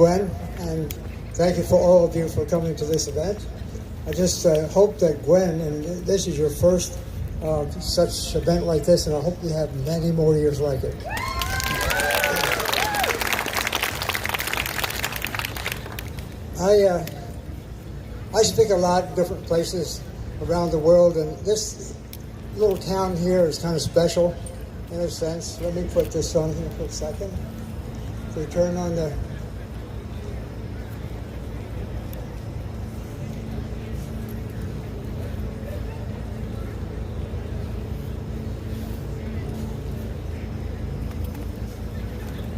Gwen, and thank you for all of you for coming to this event. I just hope that Gwen, and this is your first such event like this, and I hope you have many more years like it. I speak a lot in different places around the world, and this little town here is kind of special in a sense. Let me put this on here for a second. So we turn on the...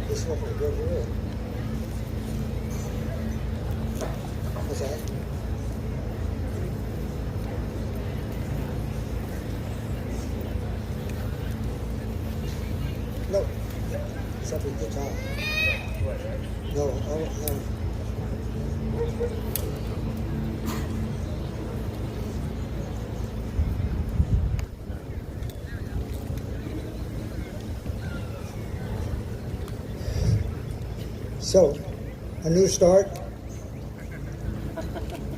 This one will go here. What's that? No, it's up at the top. No, oh, no. So, a new start.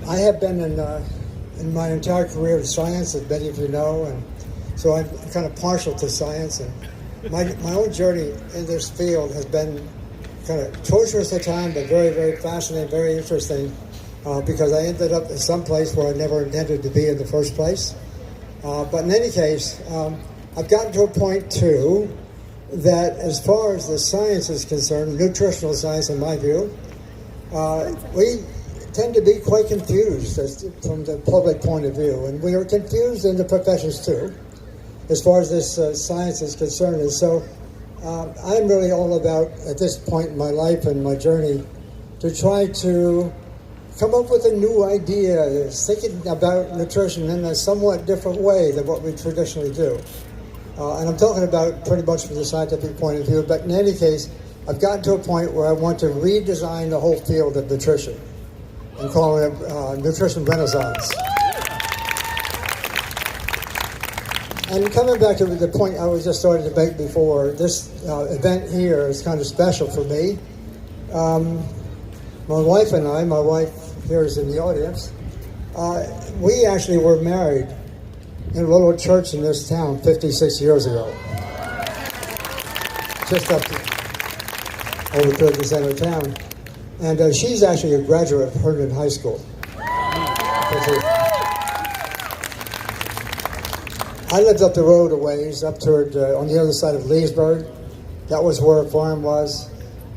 I have been in my entire career in science, as many of you know, and so I'm kind of partial to science. And my own journey in this field has been kind of torturous at times, but very, very fascinating, very interesting, because I ended up in some place where I never intended to be in the first place. But in any case, I've gotten to a point, too, that as far as the science is concerned, nutritional science in my view, we tend to be quite confused from the public point of view, and we are confused in the professions too, as far as this science is concerned. And so I'm really all about, at this point in my life and my journey, to try to come up with a new idea, thinking about nutrition in a somewhat different way than what we traditionally do. And I'm talking about pretty much from the scientific point of view, but in any case, I've gotten to a point where I want to redesign the whole field of nutrition and call it Nutrition Renaissance. And coming back to the point I was just starting to make before, this event here is kind of special for me. My wife and I, my wife here is in the audience, we actually were married in a little church in this town 56 years ago. Just up over toward the center of town. And she's actually a graduate of Herndon High School. I lived up the road a ways, up toward, on the other side of Leesburg. That was where our farm was.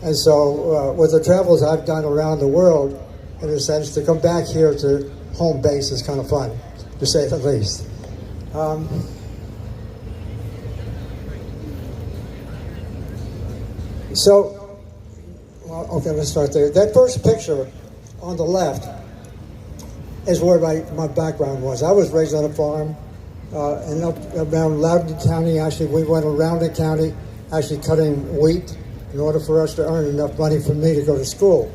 And so with the travels I've done around the world, in a sense, to come back here to home base is kind of fun, to say the least. Okay, let's start there. That first picture on the left is where my background was. I was raised on a farm and up around Loudoun County. Actually, we went around the county actually cutting wheat in order for us to earn enough money for me to go to school.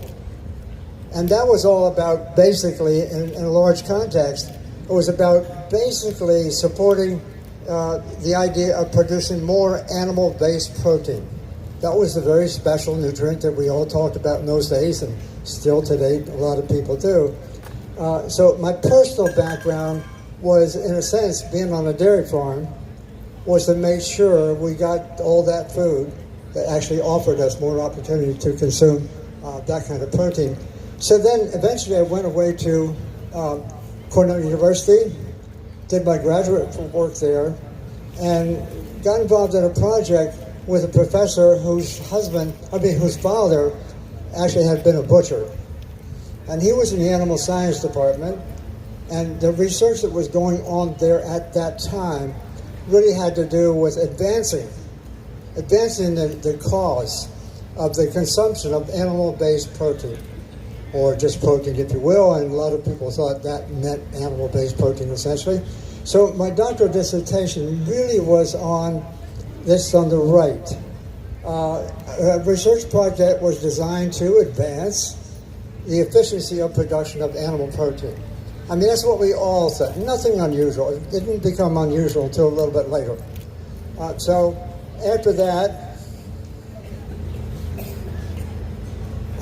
And that was all about basically, in a large context, it was about basically supporting the idea of producing more animal-based protein. That was a very special nutrient that we all talked about in those days, and still today a lot of people do. So my personal background was, in a sense, being on a dairy farm, was to make sure we got all that food that actually offered us more opportunity to consume that kind of protein. So then eventually I went away to Cornell University, did my graduate work there, and got involved in a project with a professor whose father actually had been a butcher. And he was in the animal science department, and the research that was going on there at that time really had to do with advancing the cause of the consumption of animal-based protein, or just protein, if you will, and a lot of people thought that meant animal-based protein, essentially. So my doctoral dissertation really was on this on the right. A research project was designed to advance the efficiency of production of animal protein. I mean, that's what we all said. Nothing unusual. It didn't become unusual until a little bit later. So after that,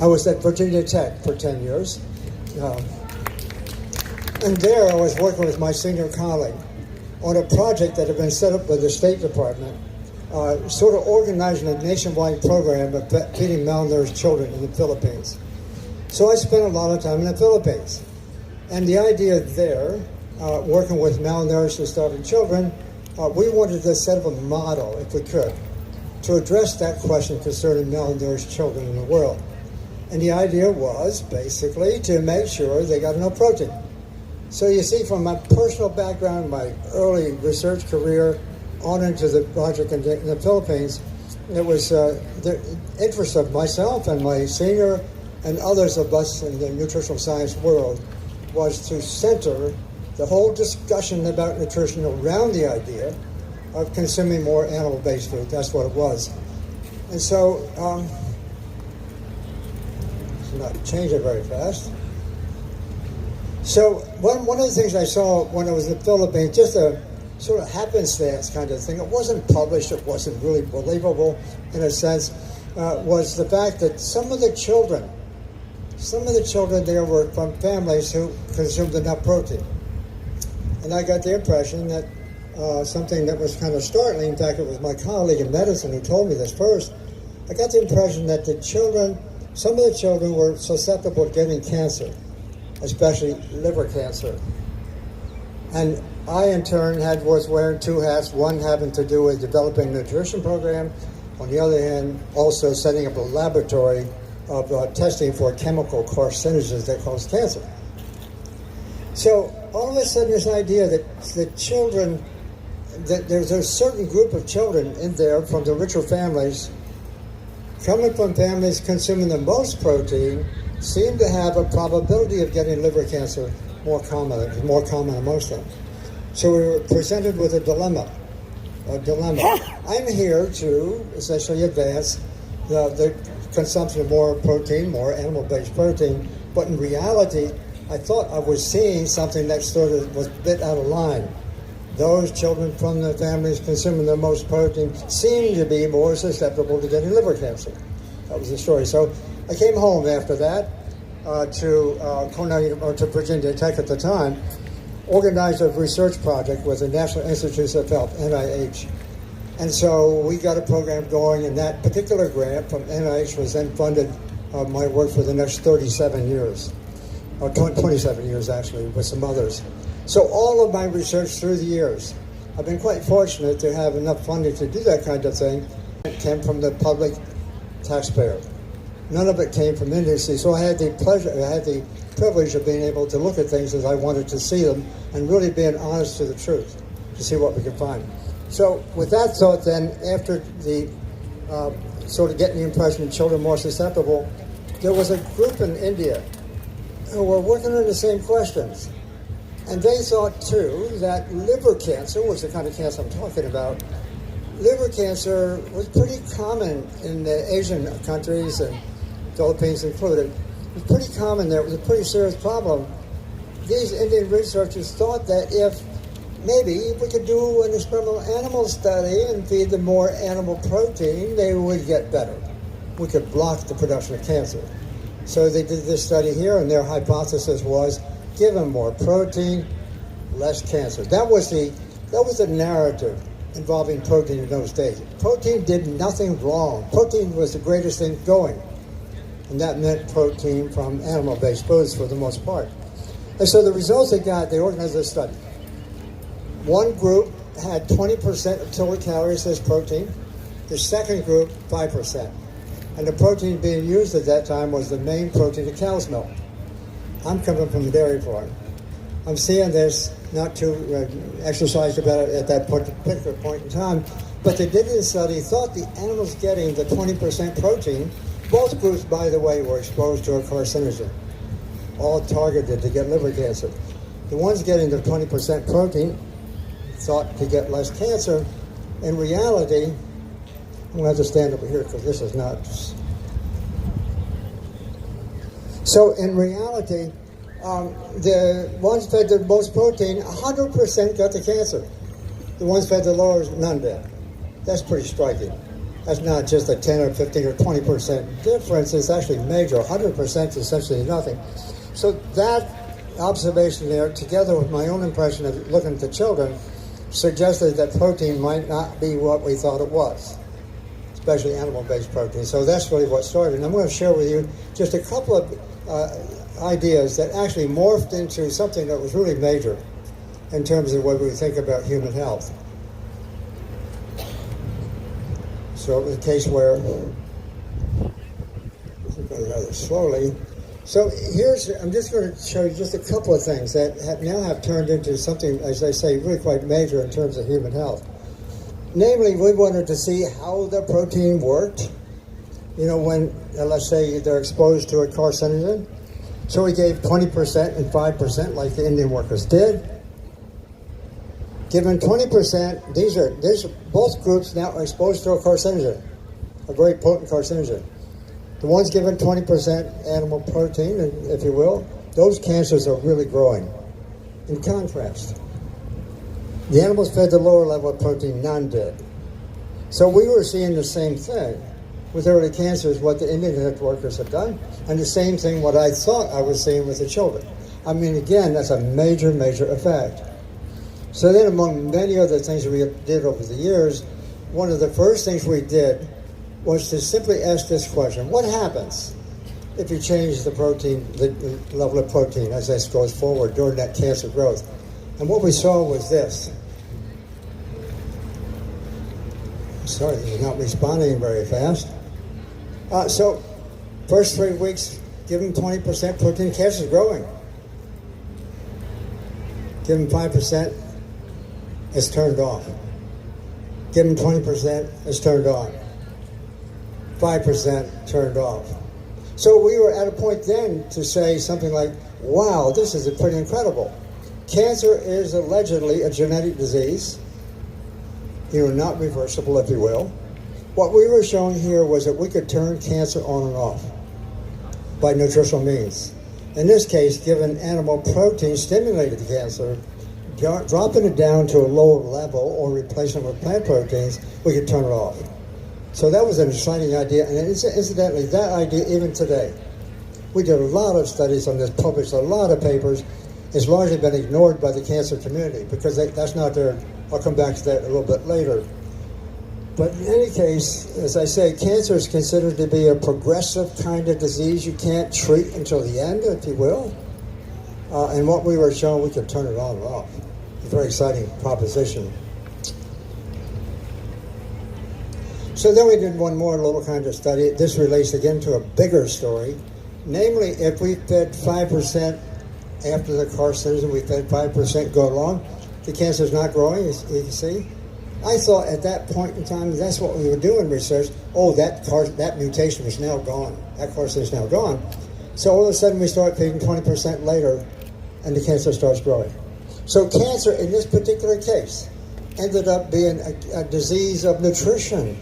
I was at Virginia Tech for 10 years. And there I was working with my senior colleague on a project that had been set up by the State Department, sort of organizing a nationwide program of feeding malnourished children in the Philippines. So I spent a lot of time in the Philippines. And the idea there, working with malnourished and starving children, we wanted to set up a model, if we could, to address that question concerning malnourished children in the world. And the idea was basically to make sure they got enough protein. So you see, from my personal background, my early research career, on into the project in the Philippines, it was the interest of myself and my senior and others of us in the nutritional science world was to center the whole discussion about nutrition around the idea of consuming more animal-based food. That's what it was. And so, it's not changing very fast. So one of the things I saw when I was in the Philippines, just a sort of happenstance kind of thing, it wasn't published, it wasn't really believable in a sense, was the fact that some of the children there were from families who consumed enough protein. And I got the impression that something that was kind of startling, in fact it was my colleague in medicine who told me this first, I got the impression that some of the children were susceptible to getting cancer, especially liver cancer. And I, in turn, was wearing two hats, one having to do with developing a nutrition program, on the other hand, also setting up a laboratory of testing for chemical carcinogens that cause cancer. So all of a sudden, this idea that the children, that there's a certain group of children in there from the richer families, coming from families consuming the most protein, seem to have a probability of getting liver cancer more common amongst them. So we were presented with a dilemma. I'm here to essentially advance the consumption of more protein, more animal-based protein, but in reality, I thought I was seeing something that sort of was a bit out of line. Those children from the families consuming the most protein seem to be more susceptible to getting liver cancer. That was the story. So I came home after that to Virginia Tech at the time, organized a research project with the National Institutes of Health, NIH. And so we got a program going, and that particular grant from NIH was then funded my work for the next 37 years, or 27 years actually, with some others. So all of my research through the years, I've been quite fortunate to have enough funding to do that kind of thing. It came from the public taxpayer. None of it came from industry, so I had the privilege of being able to look at things as I wanted to see them and really being honest to the truth to see what we could find. So with that thought then, after the sort of getting the impression that children are more susceptible, there was a group in India who were working on the same questions. And they thought too that liver cancer, which is the kind of cancer I'm talking about, liver cancer was pretty common in the Asian countries and Philippines included. It was pretty common there. It was a pretty serious problem. These Indian researchers thought that if maybe we could do an experimental animal study and feed them more animal protein, they would get better. We could block the production of cancer. So they did this study here, and their hypothesis was give them more protein, less cancer. That was the narrative involving protein in those days. Protein did nothing wrong. Protein was the greatest thing going. And that meant protein from animal-based foods for the most part. And so the results they organized this study. One group had 20% of total calories as protein. The second group, 5%. And the protein being used at that time was the main protein of cow's milk. I'm coming from a dairy farm. I'm seeing this, not too exercised about it at that particular point in time, but they did this study, thought the animals getting the 20% protein, both groups, by the way, were exposed to a carcinogen, all targeted to get liver cancer. The ones getting the 20% protein thought to get less cancer. In reality, I'm going to have to stand over here because this is not. So in reality, the ones fed the most protein, 100% got the cancer. The ones fed the lowest, none did. That's pretty striking. That's not just a 10 or 15 or 20% difference. It's actually major. 100% is essentially nothing. So that observation there, together with my own impression of looking at the children, suggested that protein might not be what we thought it was, especially animal-based protein. So that's really what started. And I'm going to share with you just a couple of ideas that actually morphed into something that was really major in terms of what we think about human health. So it was a case where, I'm going rather slowly. So I'm just going to show you just a couple of things that now have turned into something, as I say, really quite major in terms of human health. Namely, we wanted to see how the protein worked, when, let's say, they're exposed to a carcinogen. So we gave 20% and 5% like the Indian workers did. Given 20%, these are both groups now are exposed to a carcinogen, a very potent carcinogen. The ones given 20% animal protein, if you will, those cancers are really growing. In contrast, the animals fed the lower level of protein, none did. So we were seeing the same thing with early cancers, what the Indian workers have done, and the same thing what I thought I was seeing with the children. I mean, again, that's a major, major effect. So then among many other things we did over the years, one of the first things we did was to simply ask this question: what happens if you change the protein, the level of protein as this goes forward during that cancer growth? And what we saw was this. Sorry, this is not responding very fast. So first 3 weeks, give them 20% protein, cancer is growing. Give them 5%, it's turned off. Give them 20%, it's turned on. 5% turned off. So we were at a point then to say something like, wow, this is pretty incredible. Cancer is allegedly a genetic disease, not reversible, if you will. What we were showing here was that we could turn cancer on and off by nutritional means. In this case, given animal protein stimulated the cancer, dropping it down to a lower level or replacing it with plant proteins, we could turn it off. So that was an exciting idea, and incidentally, that idea, even today, we did a lot of studies on this, published a lot of papers. It's largely been ignored by the cancer community because that's not there. I'll come back to that a little bit later. But in any case, as I say, cancer is considered to be a progressive kind of disease you can't treat until the end, if you will. And what we were showing, we could turn it on and off. A very exciting proposition. So then we did one more little kind of study. This relates again to a bigger story. Namely, if we fed 5% after the carcinogen, we fed 5% go along, the cancer is not growing, you can see. I thought at that point in time, that's what we were doing research. Oh, that mutation is now gone. That carcinogen is now gone. So all of a sudden we start feeding 20% later, and the cancer starts growing. So cancer, in this particular case, ended up being a disease of nutrition,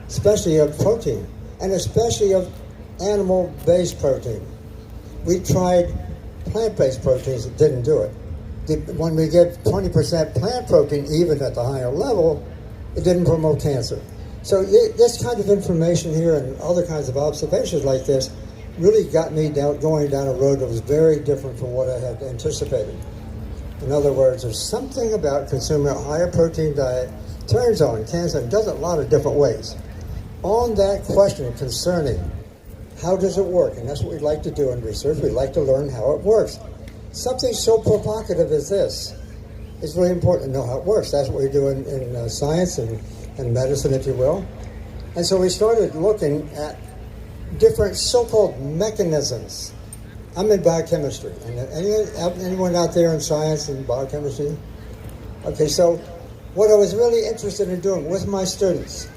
especially of protein, and especially of animal-based protein. We tried plant-based proteins that didn't do it. When we get 20% plant protein, even at the higher level, it didn't promote cancer. So this kind of information here and other kinds of observations like this really got me going down a road that was very different from what I had anticipated. In other words, there's something about consuming a higher protein diet turns on cancer and does it a lot of different ways. On that question concerning how does it work, and that's what we'd like to do in research, we'd like to learn how it works. Something so provocative as this, it's really important to know how it works. That's what we do in science and medicine, if you will. And so we started looking at different so-called mechanisms. I'm in biochemistry. And anyone out there in science and biochemistry? Okay, so what I was really interested in doing with my students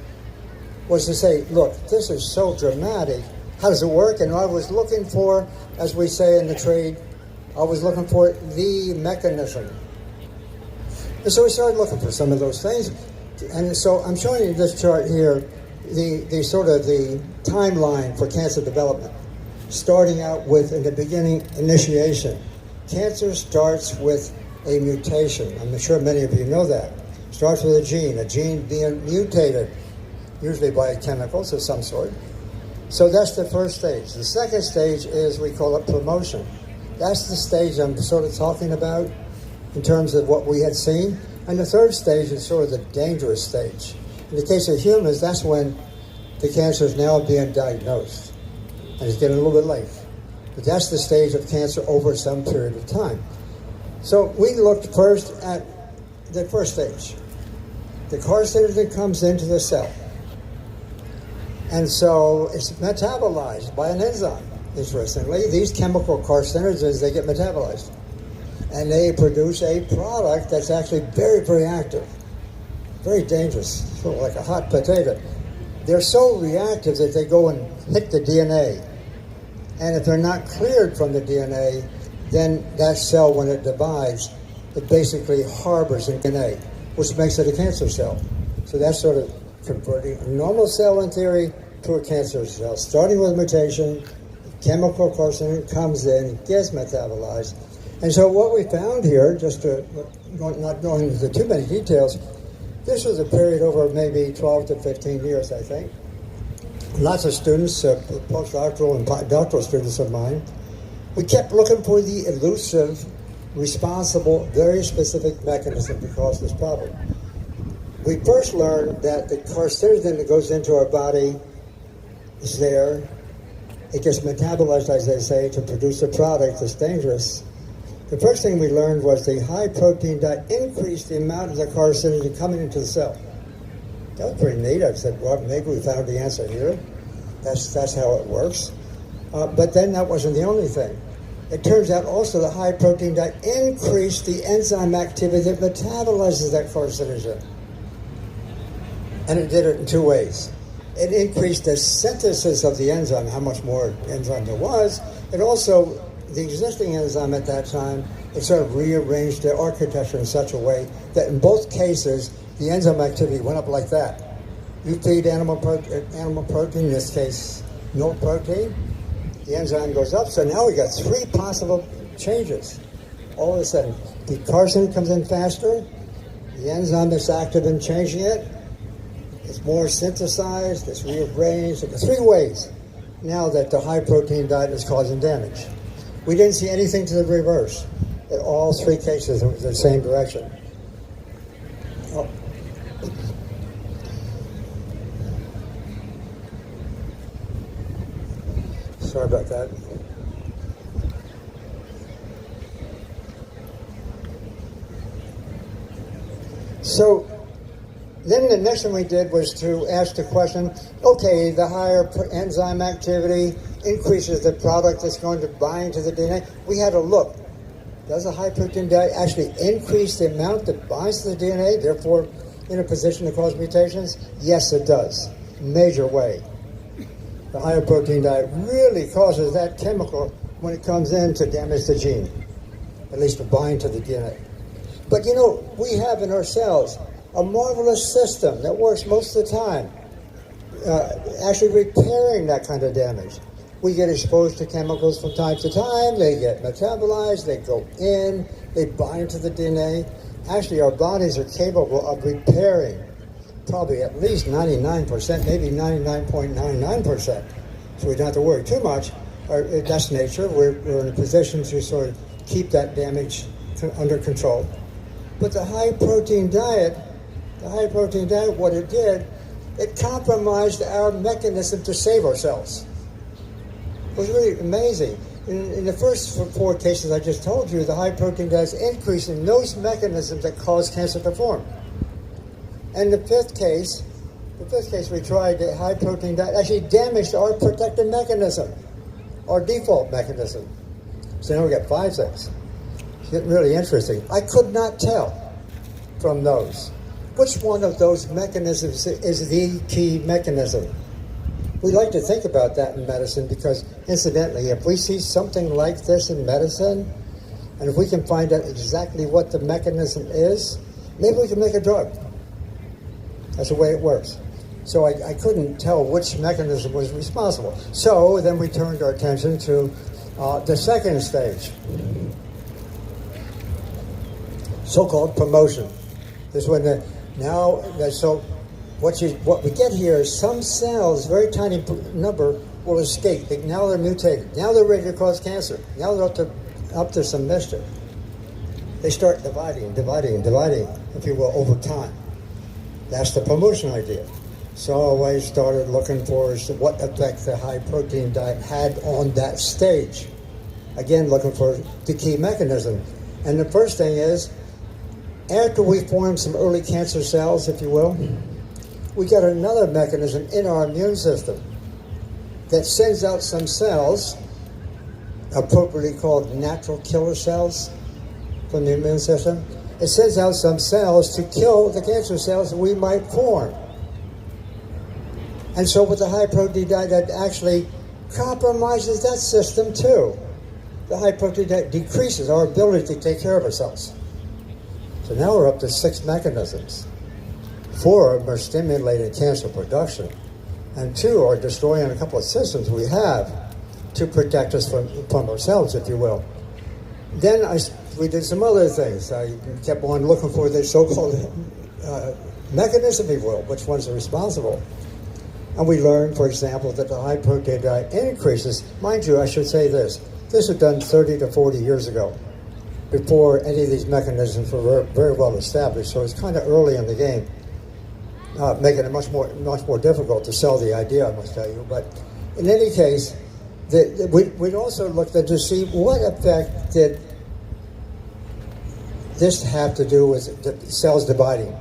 was to say, look, this is so dramatic. How does it work? And I was looking for, as we say in the trade, I was looking for the mechanism. And so we started looking for some of those things. And so I'm showing you this chart here, the sort of the timeline for cancer development. Starting out with, in the beginning, initiation. Cancer starts with a mutation. I'm sure many of you know that. Starts with a gene being mutated. usually by chemicals of some sort. So that's the first stage. The second stage is, we call it promotion. That's the stage I'm sort of talking about in terms of what we had seen. And the third stage is sort of the dangerous stage. In the case of humans, that's when the cancer is now being diagnosed. And it's getting a little bit late. But that's the stage of cancer over some period of time. So we looked first at the first stage. The carcinogen comes into the cell. And so it's metabolized by an enzyme. Interestingly, these chemical carcinogens, they get metabolized. And they produce a product that's actually very, very active. Very dangerous, sort of like a hot potato. They're so reactive that they go and hit the DNA. And if they're not cleared from the DNA, then that cell, when it divides, it basically harbors the DNA, which makes it a cancer cell. So that's sort of converting a normal cell in theory to a cancer cell. Starting with mutation, chemical carcinogen comes in, gets metabolized. And so what we found here, just to not going into too many details, this was a period over maybe 12 to 15 years, I think. Lots of students, postdoctoral and doctoral students of mine, we kept looking for the elusive, responsible, very specific mechanism to cause this problem. We first learned that the carcinogen that goes into our body is there. It gets metabolized, as they say, to produce a product that's dangerous. The first thing we learned was the high protein diet increased the amount of the carcinogen coming into the cell. That was pretty neat. I said, well, maybe we found the answer here. That's how it works. But then that wasn't the only thing. It turns out also the high protein diet increased the enzyme activity that metabolizes that carcinogen. And it did it in two ways. It increased the synthesis of the enzyme, how much more enzyme there was. It also, the existing enzyme at that time, it sort of rearranged the architecture in such a way that in both cases, the enzyme activity went up like that. You feed animal protein, in this case, milk protein, the enzyme goes up. So now we got three possible changes. All of a sudden, the carcinogen comes in faster, the enzyme that's active in changing it, it's more synthesized, it's rearranged. It's three ways now that the high protein diet is causing damage. We didn't see anything to the reverse. In all three cases, it was the same direction. Oh. Sorry about that. So then the next thing we did was to ask the question, okay, the higher enzyme activity increases the product that's going to bind to the DNA. We had to look. Does a high protein diet actually increase the amount that binds to the DNA, therefore in a position to cause mutations? Yes, it does. Major way. The higher protein diet really causes that chemical when it comes in to damage the gene, at least to bind to the DNA. But you know, we have in our cells a marvelous system that works most of the time, actually repairing that kind of damage. We get exposed to chemicals from time to time, they get metabolized, they go in, they bind to the DNA. Actually, our bodies are capable of repairing probably at least 99%, maybe 99.99%. So we don't have to worry too much. That's nature. We're in a position to sort of keep that damage under control. But the high protein diet, what it did, it compromised our mechanism to save ourselves. It was really amazing. In the first four cases I just told you, the high protein diet is increasing those mechanisms that cause cancer to form. And the fifth case we tried the high protein diet actually damaged our protective mechanism, our default mechanism. So now we got five things. It's getting really interesting. I could not tell from those which one of those mechanisms is the key mechanism. We like to think about that in medicine because, incidentally, if we see something like this in medicine, and if we can find out exactly what the mechanism is, maybe we can make a drug. That's the way it works. So I couldn't tell which mechanism was responsible. So then we turned our attention to the second stage, so-called promotion. This is when what we get here is some cells, very tiny number, will escape. Now they're mutated. Now they're ready to cause cancer. Now they're up to some mischief. They start dividing, if you will, over time. That's the promotion idea. So I always started looking for what effect the high-protein diet had on that stage. Again, looking for the key mechanism. And the first thing is, after we form some early cancer cells, if you will, we got another mechanism in our immune system that sends out some cells, appropriately called natural killer cells from the immune system. It sends out some cells to kill the cancer cells that we might form. And so with the high-protein diet, that actually compromises that system too. The high-protein diet decreases our ability to take care of ourselves. So now we're up to 6 mechanisms. 4 of them are stimulating cancer production, and 2 are destroying a couple of systems we have to protect us from ourselves, if you will. Then we did some other things. I kept on looking for the so-called mechanism, if you will, which ones are responsible. And we learned, for example, that the high-protein diet increases. Mind you, I should say this was done 30 to 40 years ago, before any of these mechanisms were very well established. So it's kind of early in the game, making it much more difficult to sell the idea, I must tell you. But in any case, we also looked at to see what effect did this have to do with the cells dividing.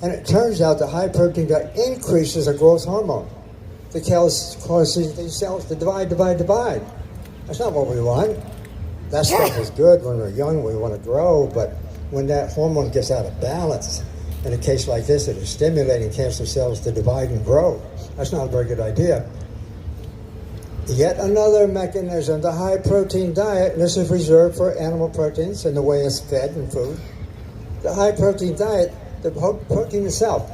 And it turns out the high-protein diet increases a growth hormone that causes these cells to divide. That's not what we want. That stuff is good when we're young, we want to grow, but when that hormone gets out of balance, in a case like this, it is stimulating cancer cells to divide and grow. That's not a very good idea. Yet another mechanism, the high-protein diet, and this is reserved for animal proteins and the way it's fed in food. The high-protein diet, the protein itself,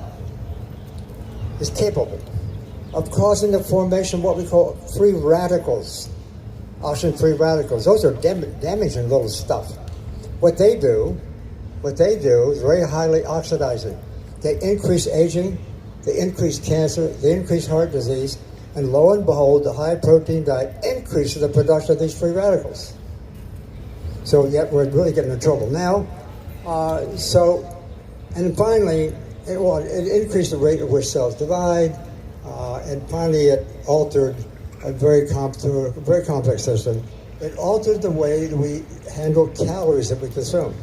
is capable of causing the formation of what we call free radicals. Oxygen free radicals. Those are damaging little stuff. What they do is very highly oxidizing. They increase aging, they increase cancer, they increase heart disease, and lo and behold, the high-protein diet increases the production of these free radicals. So yet we're really getting in trouble now. And finally, it increased the rate at which cells divide, and finally it altered a very complex system. It altered the way that we handle calories that we consume.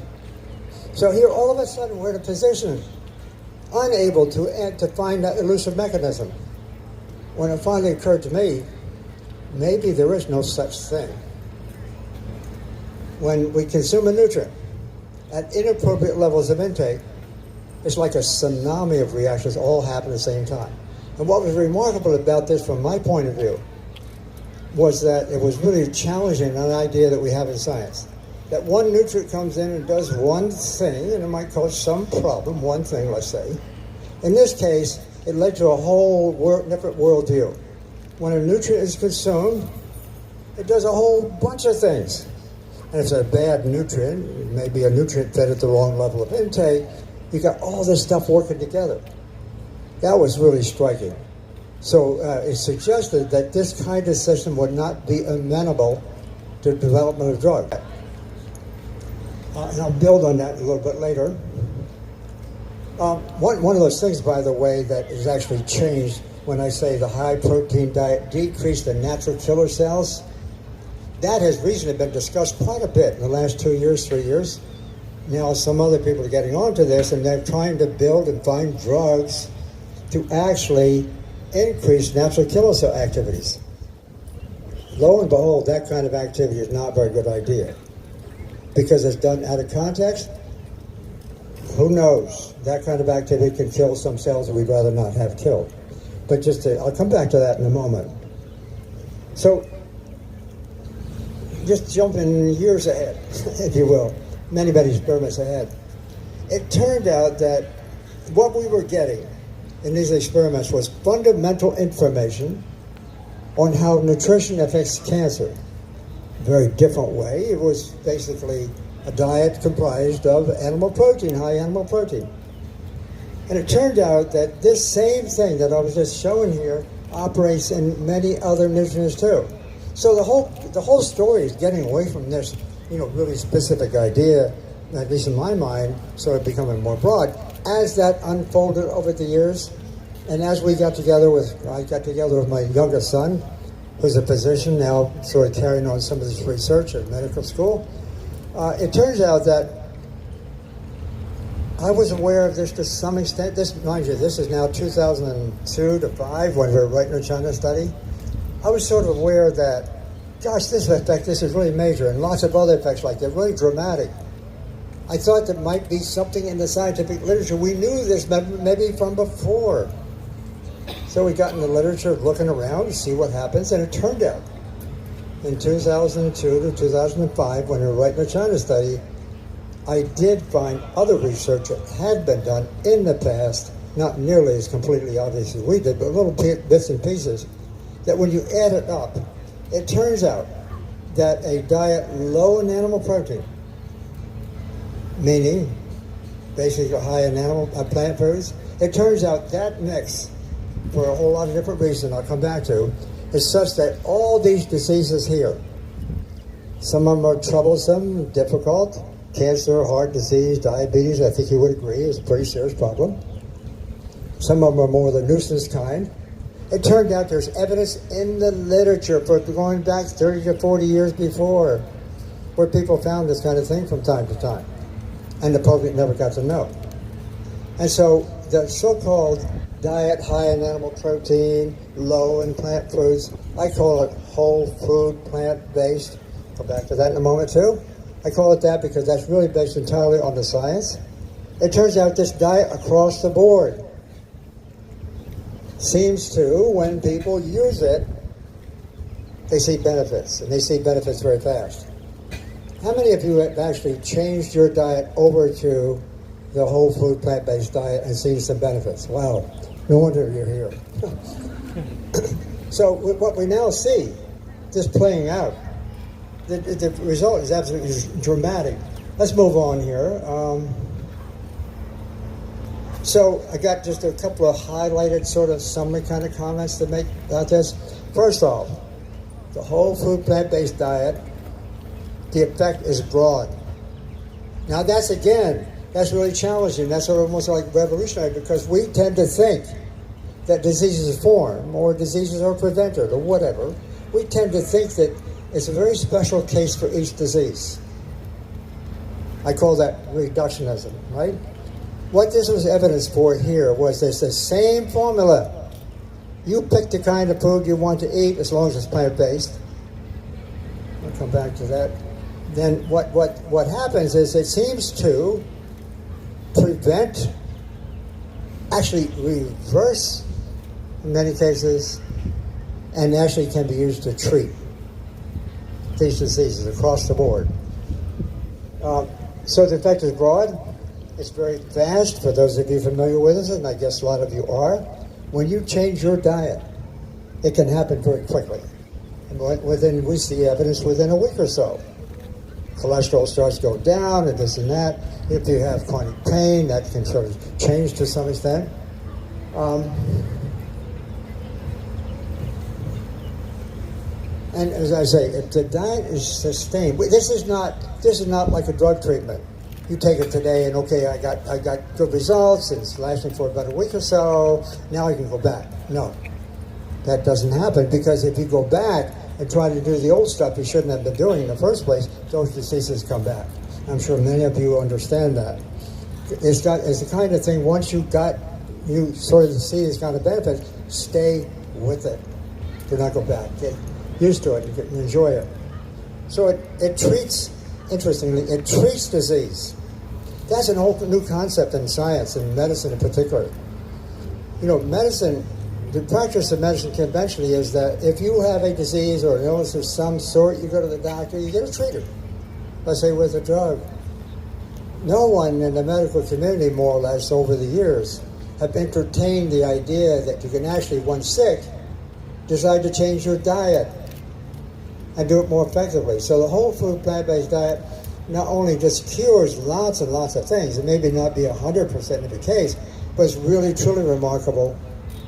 So here, all of a sudden, we're in a position unable to find that elusive mechanism. When it finally occurred to me, maybe there is no such thing. When we consume a nutrient at inappropriate levels of intake, it's like a tsunami of reactions all happen at the same time. And what was remarkable about this from my point of view was that it was really challenging an idea that we have in science. That one nutrient comes in and does one thing, and it might cause some problem, one thing, let's say. In this case, it led to a whole different worldview. When a nutrient is consumed, it does a whole bunch of things. And if it's a bad nutrient, maybe a nutrient fed at the wrong level of intake, you got all this stuff working together. That was really striking. So it suggested that this kind of system would not be amenable to the development of drugs. And I'll build on that a little bit later. One of those things, by the way, that is actually changed when I say the high-protein diet decreased the natural killer cells, that has recently been discussed quite a bit in the last 2 years, 3 years. Now some other people are getting onto this, and they're trying to build and find drugs to actually increase natural killer cell activities. Lo and behold, that kind of activity is not a very good idea because it's done out of context. Who knows? That kind of activity can kill some cells that we'd rather not have killed. But I'll come back to that in a moment. So, just jumping years ahead, if you will, many experiments ahead. It turned out that what we were getting in these experiments was fundamental information on how nutrition affects cancer. Very different way. It was basically a diet comprised of animal protein, high animal protein. And it turned out that this same thing that I was just showing here operates in many other nutrients too. So the whole story is getting away from this, really specific idea, at least in my mind, sort of becoming more broad. As that unfolded over the years, and as I got together with my youngest son, who's a physician now, sort of carrying on some of this research at medical school, it turns out that I was aware of this to some extent. Mind you, this is now 2002 to 5 when we were writing our China study. I was sort of aware that, gosh, this is really major, and lots of other effects like that, really dramatic. I thought there might be something in the scientific literature. We knew this maybe from before. So we got in the literature looking around to see what happens, and it turned out in 2002 to 2005, when we were writing the China study, I did find other research that had been done in the past, not nearly as completely obvious as we did, but little bits and pieces, that when you add it up, it turns out that a diet low in animal protein, meaning basically high in plant foods, it turns out that mix, for a whole lot of different reasons I'll come back to, is such that all these diseases here, some of them are troublesome, difficult, cancer, heart disease, diabetes, I think you would agree, is a pretty serious problem. Some of them are more the nuisance kind. It turned out there's evidence in the literature for going back 30 to 40 years before where people found this kind of thing from time to time. And the public never got to know. And so the so-called diet high in animal protein, low in plant foods, I call it whole food, plant-based. Go back to that in a moment too. I call it that because that's really based entirely on the science. It turns out this diet across the board seems to, when people use it, they see benefits, and they see benefits very fast. How many of you have actually changed your diet over to the whole food plant-based diet and seen some benefits? Wow, no wonder you're here. So what we now see, this playing out, the result is absolutely dramatic. Let's move on here. So I got just a couple of highlighted sort of summary kind of comments to make about this. First off, the whole food plant-based diet, the effect is broad. Now that's really challenging. That's almost like revolutionary because we tend to think that diseases form or diseases are prevented or whatever. We tend to think that it's a very special case for each disease. I call that reductionism, right? What this was evidence for here was there's the same formula. You pick the kind of food you want to eat as long as it's plant-based. I'll come back to that. Then what happens is it seems to prevent, actually reverse in many cases, and actually can be used to treat these diseases across the board. So the effect is broad. It's very fast for those of you familiar with it, and I guess a lot of you are. When you change your diet, it can happen very quickly. And we see evidence within a week or so. Cholesterol starts to go down and this and that. If you have chronic pain, that can sort of change to some extent. And as I say, if the diet is sustained, this is not like a drug treatment. You take it today and okay, I got good results, and it's lasting for about a week or so, now I can go back. No, that doesn't happen, because if you go back and try to do the old stuff you shouldn't have been doing in the first place, those diseases come back. I'm sure many of you understand that. It's the kind of thing, once you sort of see these kind of benefits, stay with it. Do not go back. Get used to it and enjoy it. So it treats, interestingly, it treats disease. That's an whole new concept in science and medicine in particular. Medicine, the practice of medicine conventionally is that if you have a disease or an illness of some sort, you go to the doctor, you get it treated, let's say with a drug. No one in the medical community, more or less, over the years, have entertained the idea that you can actually, once sick, decide to change your diet and do it more effectively. So the whole food plant-based diet not only just cures lots and lots of things, it may not be 100% of the case, but it's really, truly remarkable,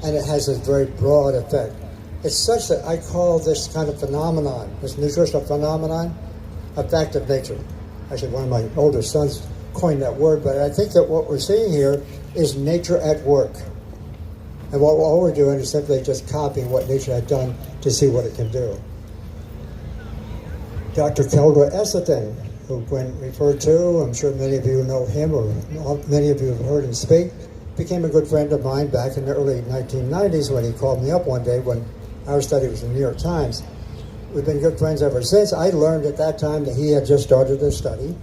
and it has a very broad effect. It's such that I call this kind of phenomenon, this nutritional phenomenon, effect of nature. Actually, one of my older sons coined that word, but I think that what we're seeing here is nature at work. And all we're doing is simply just copying what nature had done to see what it can do. Dr. Keldra Esselstyn, who's been referred to, I'm sure many of you know him, or many of you have heard him speak, became a good friend of mine back in the early 1990s when he called me up one day when our study was in the New York Times. We've been good friends ever since. I learned at that time that he had just started a study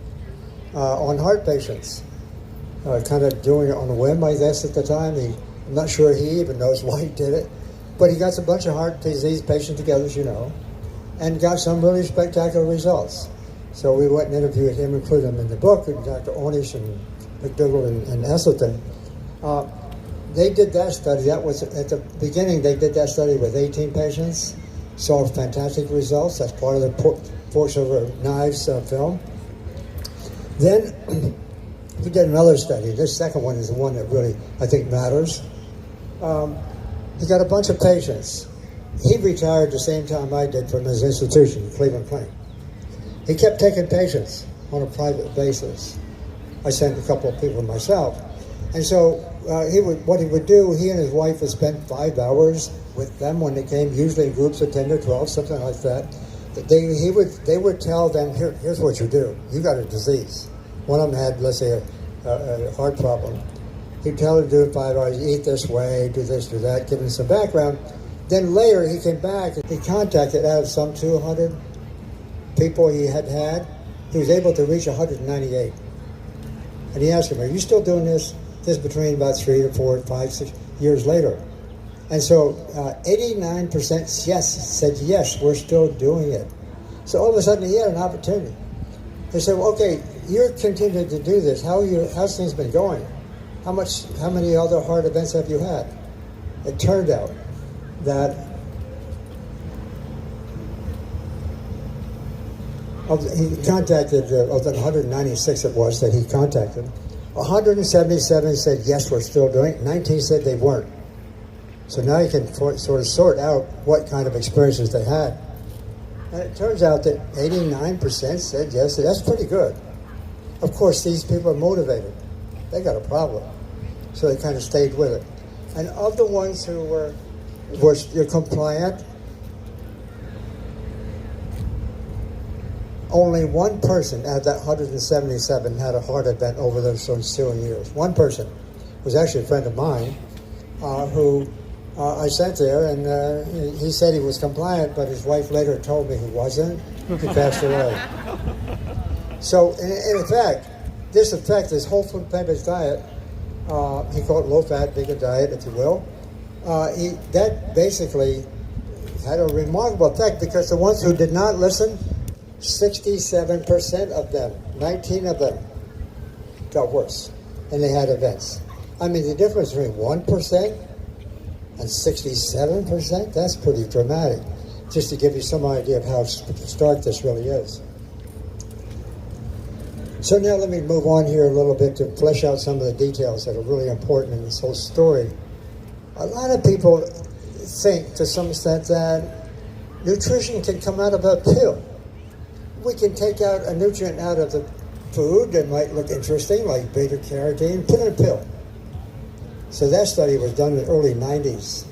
on heart patients, kind of doing it on a whim, I guess, at the time. I'm not sure he even knows why he did it, but he got a bunch of heart disease patients together, as you know, and got some really spectacular results. So we went and interviewed him, included him in the book, with Dr. Onish and McDougall and Esselstyn. They did that study. That was at the beginning. They did that study with 18 patients, saw fantastic results. That's part of the Forks Over Knives film. Then we did another study. This second one is the one that really, I think, matters. He got a bunch of patients. He retired the same time I did from his institution, Cleveland Clinic. He kept taking patients on a private basis. I sent a couple of people myself. And so what he would do, he and his wife would spend 5 hours with them when they came, usually in groups of 10 to 12, something like that. They would tell them, here's what you do. You got a disease. One of them had, let's say, a heart problem. He'd tell them to do it 5 hours, eat this way, do this, do that, give him some background. Then later he came back and he contacted out of some 200 people he had. He was able to reach 198. And he asked him, are you still doing this? This between about 3 to 4, 5, 6 years later. And so 89% said yes, we're still doing it. So all of a sudden he had an opportunity. They said, well, okay, you're continuing to do this. How's things been going? How many other heart events have you had? It turned out that he contacted, of the 196 it was that he contacted, 177 said, yes, we're still doing it. 19 said they weren't. So now you can sort of sort out what kind of experiences they had. And it turns out that 89% said yes, that's pretty good. Of course, these people are motivated. They got a problem. So they kind of stayed with it. And of the ones who were compliant, only one person out of that 177 had a heart event over those ensuing years. One person was actually a friend of mine who I sent there, and he said he was compliant, but his wife later told me he wasn't. He passed away. So, in effect, this whole food plant-based diet, he called it low-fat, vegan diet, if you will, that basically had a remarkable effect because the ones who did not listen, 67% of them, 19 of them, got worse, and they had events. I mean, the difference between 1% and 67%, that's pretty dramatic, just to give you some idea of how stark this really is. So now let me move on here a little bit to flesh out some of the details that are really important in this whole story. A lot of people think, to some extent, that nutrition can come out of a pill. We can take out a nutrient out of the food that might look interesting, like beta-carotene, put in a pill. So that study was done in the early 90s.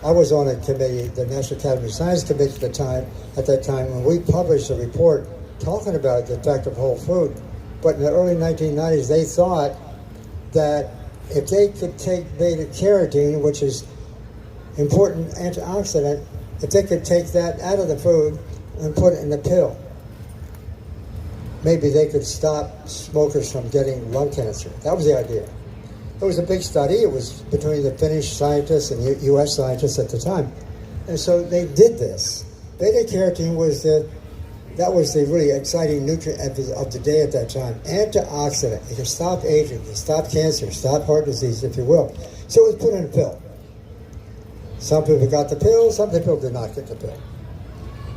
I was on a committee, the National Academy of Science Committee at that time, when we published a report talking about the effect of whole food. But in the early 1990s, they thought that if they could take beta-carotene, which is important antioxidant, if they could take that out of the food and put it in the pill, maybe they could stop smokers from getting lung cancer. That was the idea. It was a big study. It was between the Finnish scientists and U.S. scientists at the time. And so they did this. Beta-carotene was the really exciting nutrient of the day at that time. Antioxidant. It can stop aging, it can stop cancer, stop heart disease, if you will. So it was put in a pill. Some people got the pill, some people did not get the pill.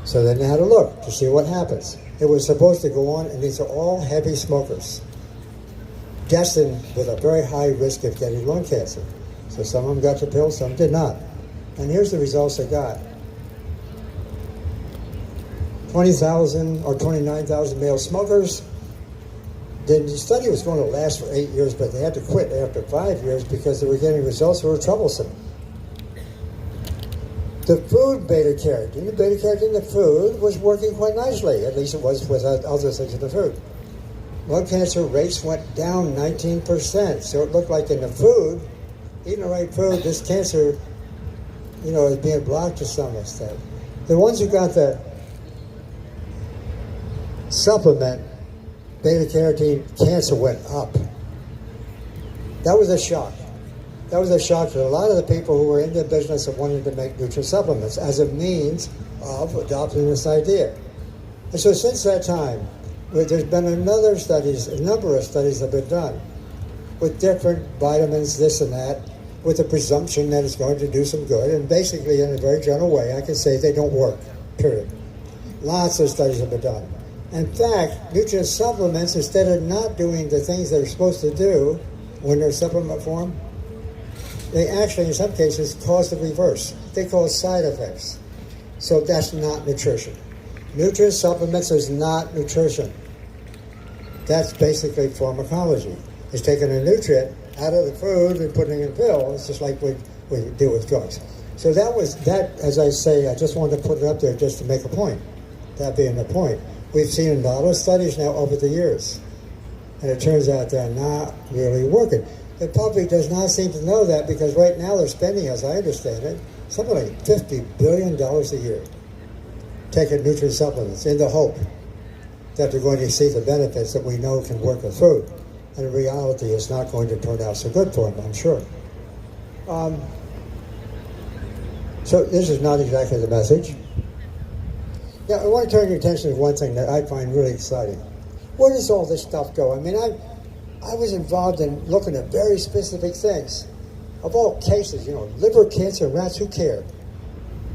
So then they had to look to see what happens. It was supposed to go on, and these are all heavy smokers. destined with a very high risk of getting lung cancer. So some of them got the pill, some did not. And here's the results they got. 20,000 or 29,000 male smokers. The study was going to last for 8 years, but they had to quit after 5 years because they were getting results that were troublesome. The food beta-carotene, the beta-carotene in the food was working quite nicely. At least it was with other things in the food. Lung cancer rates went down 19%. So it looked like in the food, eating the right food, this cancer, is being blocked to some extent. The ones who got the supplement, beta-carotene, cancer went up. That was a shock. That was a shock to a lot of the people who were in the business of wanting to make nutrient supplements as a means of adopting this idea. And so since that time, there's been a number of studies have been done with different vitamins, this and that, with the presumption that it's going to do some good. And basically, in a very general way, I can say they don't work, period. Lots of studies have been done. In fact, nutrient supplements, instead of not doing the things they're supposed to do when they're supplement form, they actually, in some cases, cause the reverse. They cause side effects. So that's not nutrition. Nutrient supplements is not nutrition. That's basically pharmacology. It's taking a nutrient out of the food and putting it in a pill. It's just like we do with drugs. So that, as I say, I just wanted to put it up there just to make a point. That being the point. We've seen a lot of studies now over the years. And it turns out they're not really working. The public does not seem to know that because right now they're spending, as I understand it, something like $50 billion a year taking nutrient supplements in the hope that they're going to see the benefits that we know can work with food. And in reality, it's not going to turn out so good for them, I'm sure. So this is not exactly the message. Now, I want to turn your attention to one thing that I find really exciting. Where does all this stuff go? I mean, I was involved in looking at very specific things. Of all cases, liver cancer in rats, who cared?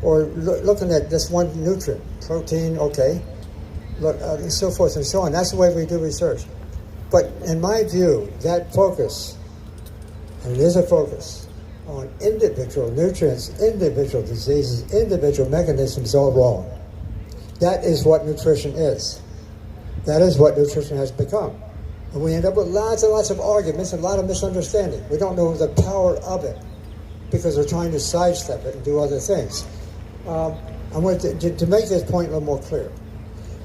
Or looking at this one nutrient, protein, okay, and so forth and so on. That's the way we do research. But in my view, that focus, and it is a focus, on individual nutrients, individual diseases, individual mechanisms, is all wrong. That is what nutrition is. That is what nutrition has become. And we end up with lots and lots of arguments and a lot of misunderstanding. We don't know the power of it because they're trying to sidestep it and do other things. I want to make this point a little more clear.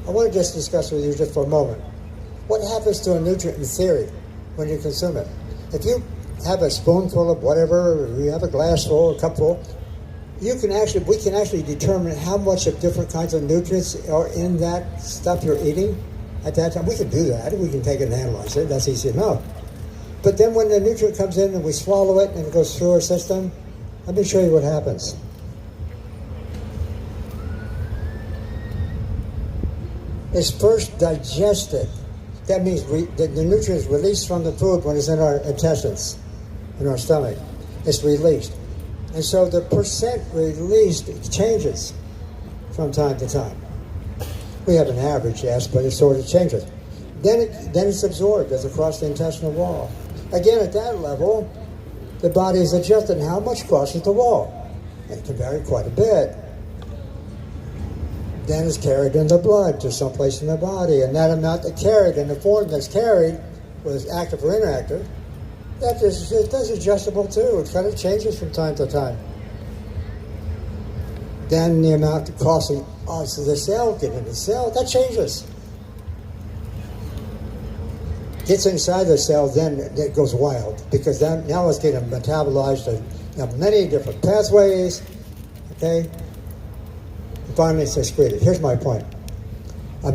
I want to just discuss with you just for a moment. What happens to a nutrient in theory when you consume it? If you have a spoonful of whatever, or you have a glass full, a cup full, we can actually determine how much of different kinds of nutrients are in that stuff you're eating at that time. We can do that. We can take it and analyze it. That's easy enough. But then when the nutrient comes in and we swallow it and it goes through our system, let me show you what happens. It's first digested. That means the nutrient is released from the food when it's in our intestines, in our stomach. It's released. And so the percent released changes from time to time. We have an average, yes, but it sort of changes. Then it's absorbed as across the intestinal wall. Again, at that level, the body is adjusted how much crosses the wall. It can vary quite a bit. Then it's carried in the blood to someplace in the body, and that amount that carried in the form that's carried, whether it's active or inactive, that's adjustable too. It kind of changes from time to time. Then the amount crossing onto the cell, get in the cell, that changes. Gets inside the cell, then it goes wild because now it's getting metabolized in many different pathways. Okay. Finally, it's excreted. Here's my point.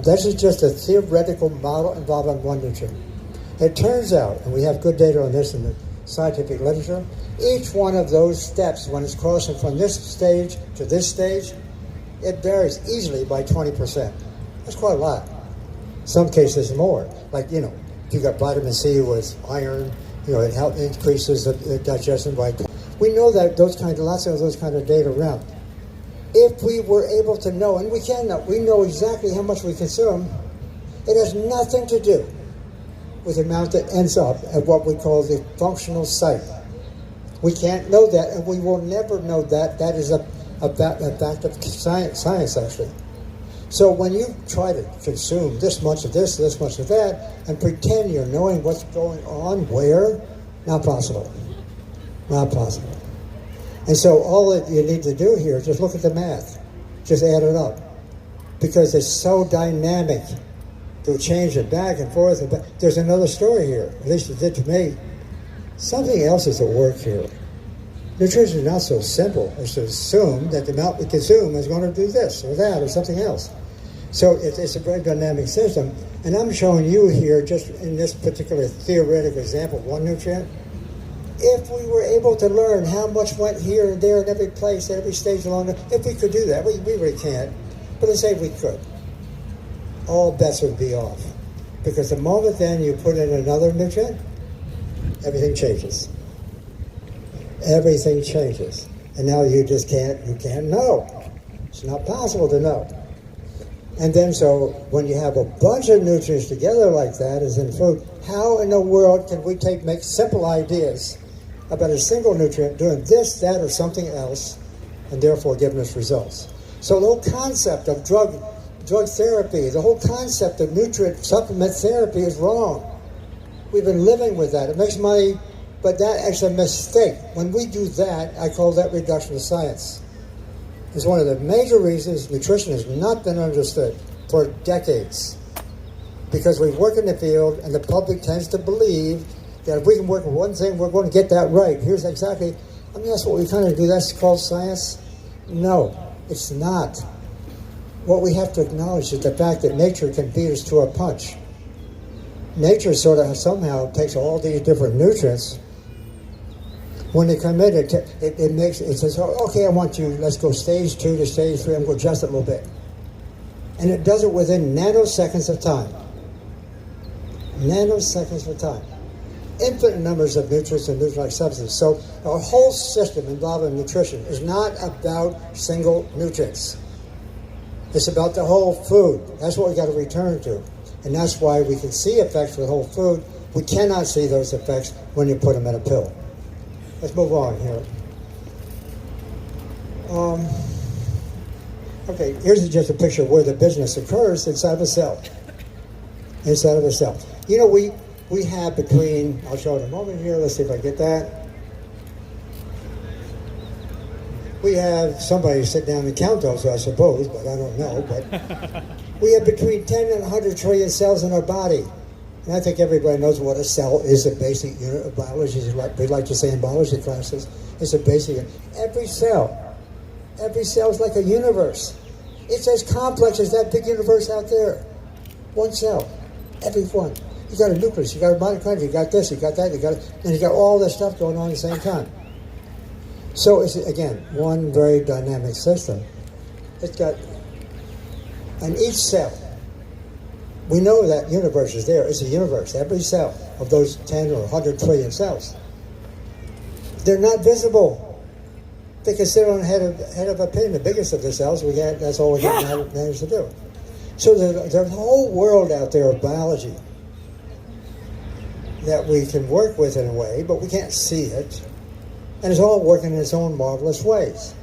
This is just a theoretical model involving one nutrient. It turns out, and we have good data on this in the scientific literature, each one of those steps, when it's crossing from this stage to this stage, it varies easily by 20%. That's quite a lot. Some cases more. Like, if you got vitamin C with iron, it increases the digestion by 20%. We know that lots of those kind of data around. If we were able to know, and we know exactly how much we consume, it has nothing to do with the amount that ends up at what we call the functional site. We can't know that, and we will never know that. That is a fact of science, actually. So when you try to consume this much of this much of that, and pretend you're knowing what's going on where, not possible. Not possible. And so all that you need to do here is just look at the math. Just add it up. Because it's so dynamic to change it back and forth. And back. There's another story here, at least it did to me. Something else is at work here. Nutrition is not so simple as to assume that the amount we consume is going to do this or that or something else. So it's a very dynamic system. And I'm showing you here, just in this particular theoretical example, one nutrient. If we were able to learn how much went here and there in every place, at every stage along the, if we could do that, we really can't. But let's say we could. All bets would be off. Because the moment then you put in another nutrient, everything changes. Everything changes. And now you can't know. It's not possible to know. And then so when you have a bunch of nutrients together like that, as in food, how in the world can we make simple ideas about a single nutrient doing this, that, or something else, and therefore giving us results? So the whole concept of drug therapy, the whole concept of nutrient supplement therapy is wrong. We've been living with that. It makes money, but that's a mistake. When we do that, I call that reductionist science. It's one of the major reasons nutrition has not been understood for decades. Because we work in the field, and the public tends to believe that if we can work with one thing, we're going to get that right. Here's exactly, that's what we kind of do. That's called science? No, it's not. What we have to acknowledge is the fact that nature can beat us to a punch. Nature sort of somehow takes all these different nutrients. When they come in, it says, okay, I want you, let's go stage 2 to stage 3, I'm going to adjust it a little bit. And it does it within nanoseconds of time. Nanoseconds of time. Infinite numbers of nutrients and nutrient-like substances. So our whole system involving nutrition is not about single nutrients. It's about the whole food. That's what we got to return to. And that's why we can see effects with whole food. We cannot see those effects when you put them in a pill. Let's move on here. Okay, here's just a picture of where the business occurs inside of a cell. Inside of a cell. You know, we have between, I'll show it in a moment here, let's see if I get that. We have somebody sit down and count those, I suppose, but I don't know. But we have between 10 and 100 trillion cells in our body. And I think everybody knows what a cell is, a basic unit of biology. We like to say in biology classes, it's a basic unit. Every cell is like a universe. It's as complex as that big universe out there. One cell, every one. You got a nucleus, you got a mitochondria, you got this, you got that, and you got all this stuff going on at the same time. So it's, again, one very dynamic system. It's got, and each cell, we know that universe is there. It's a universe, every cell of those 10 or 100 trillion cells. They're not visible. They can sit on the head of a pin, the biggest of the cells. That's all we can manage to do. So there's a whole world out there of biology that we can work with in a way, but we can't see it. And it's all working in its own marvelous ways.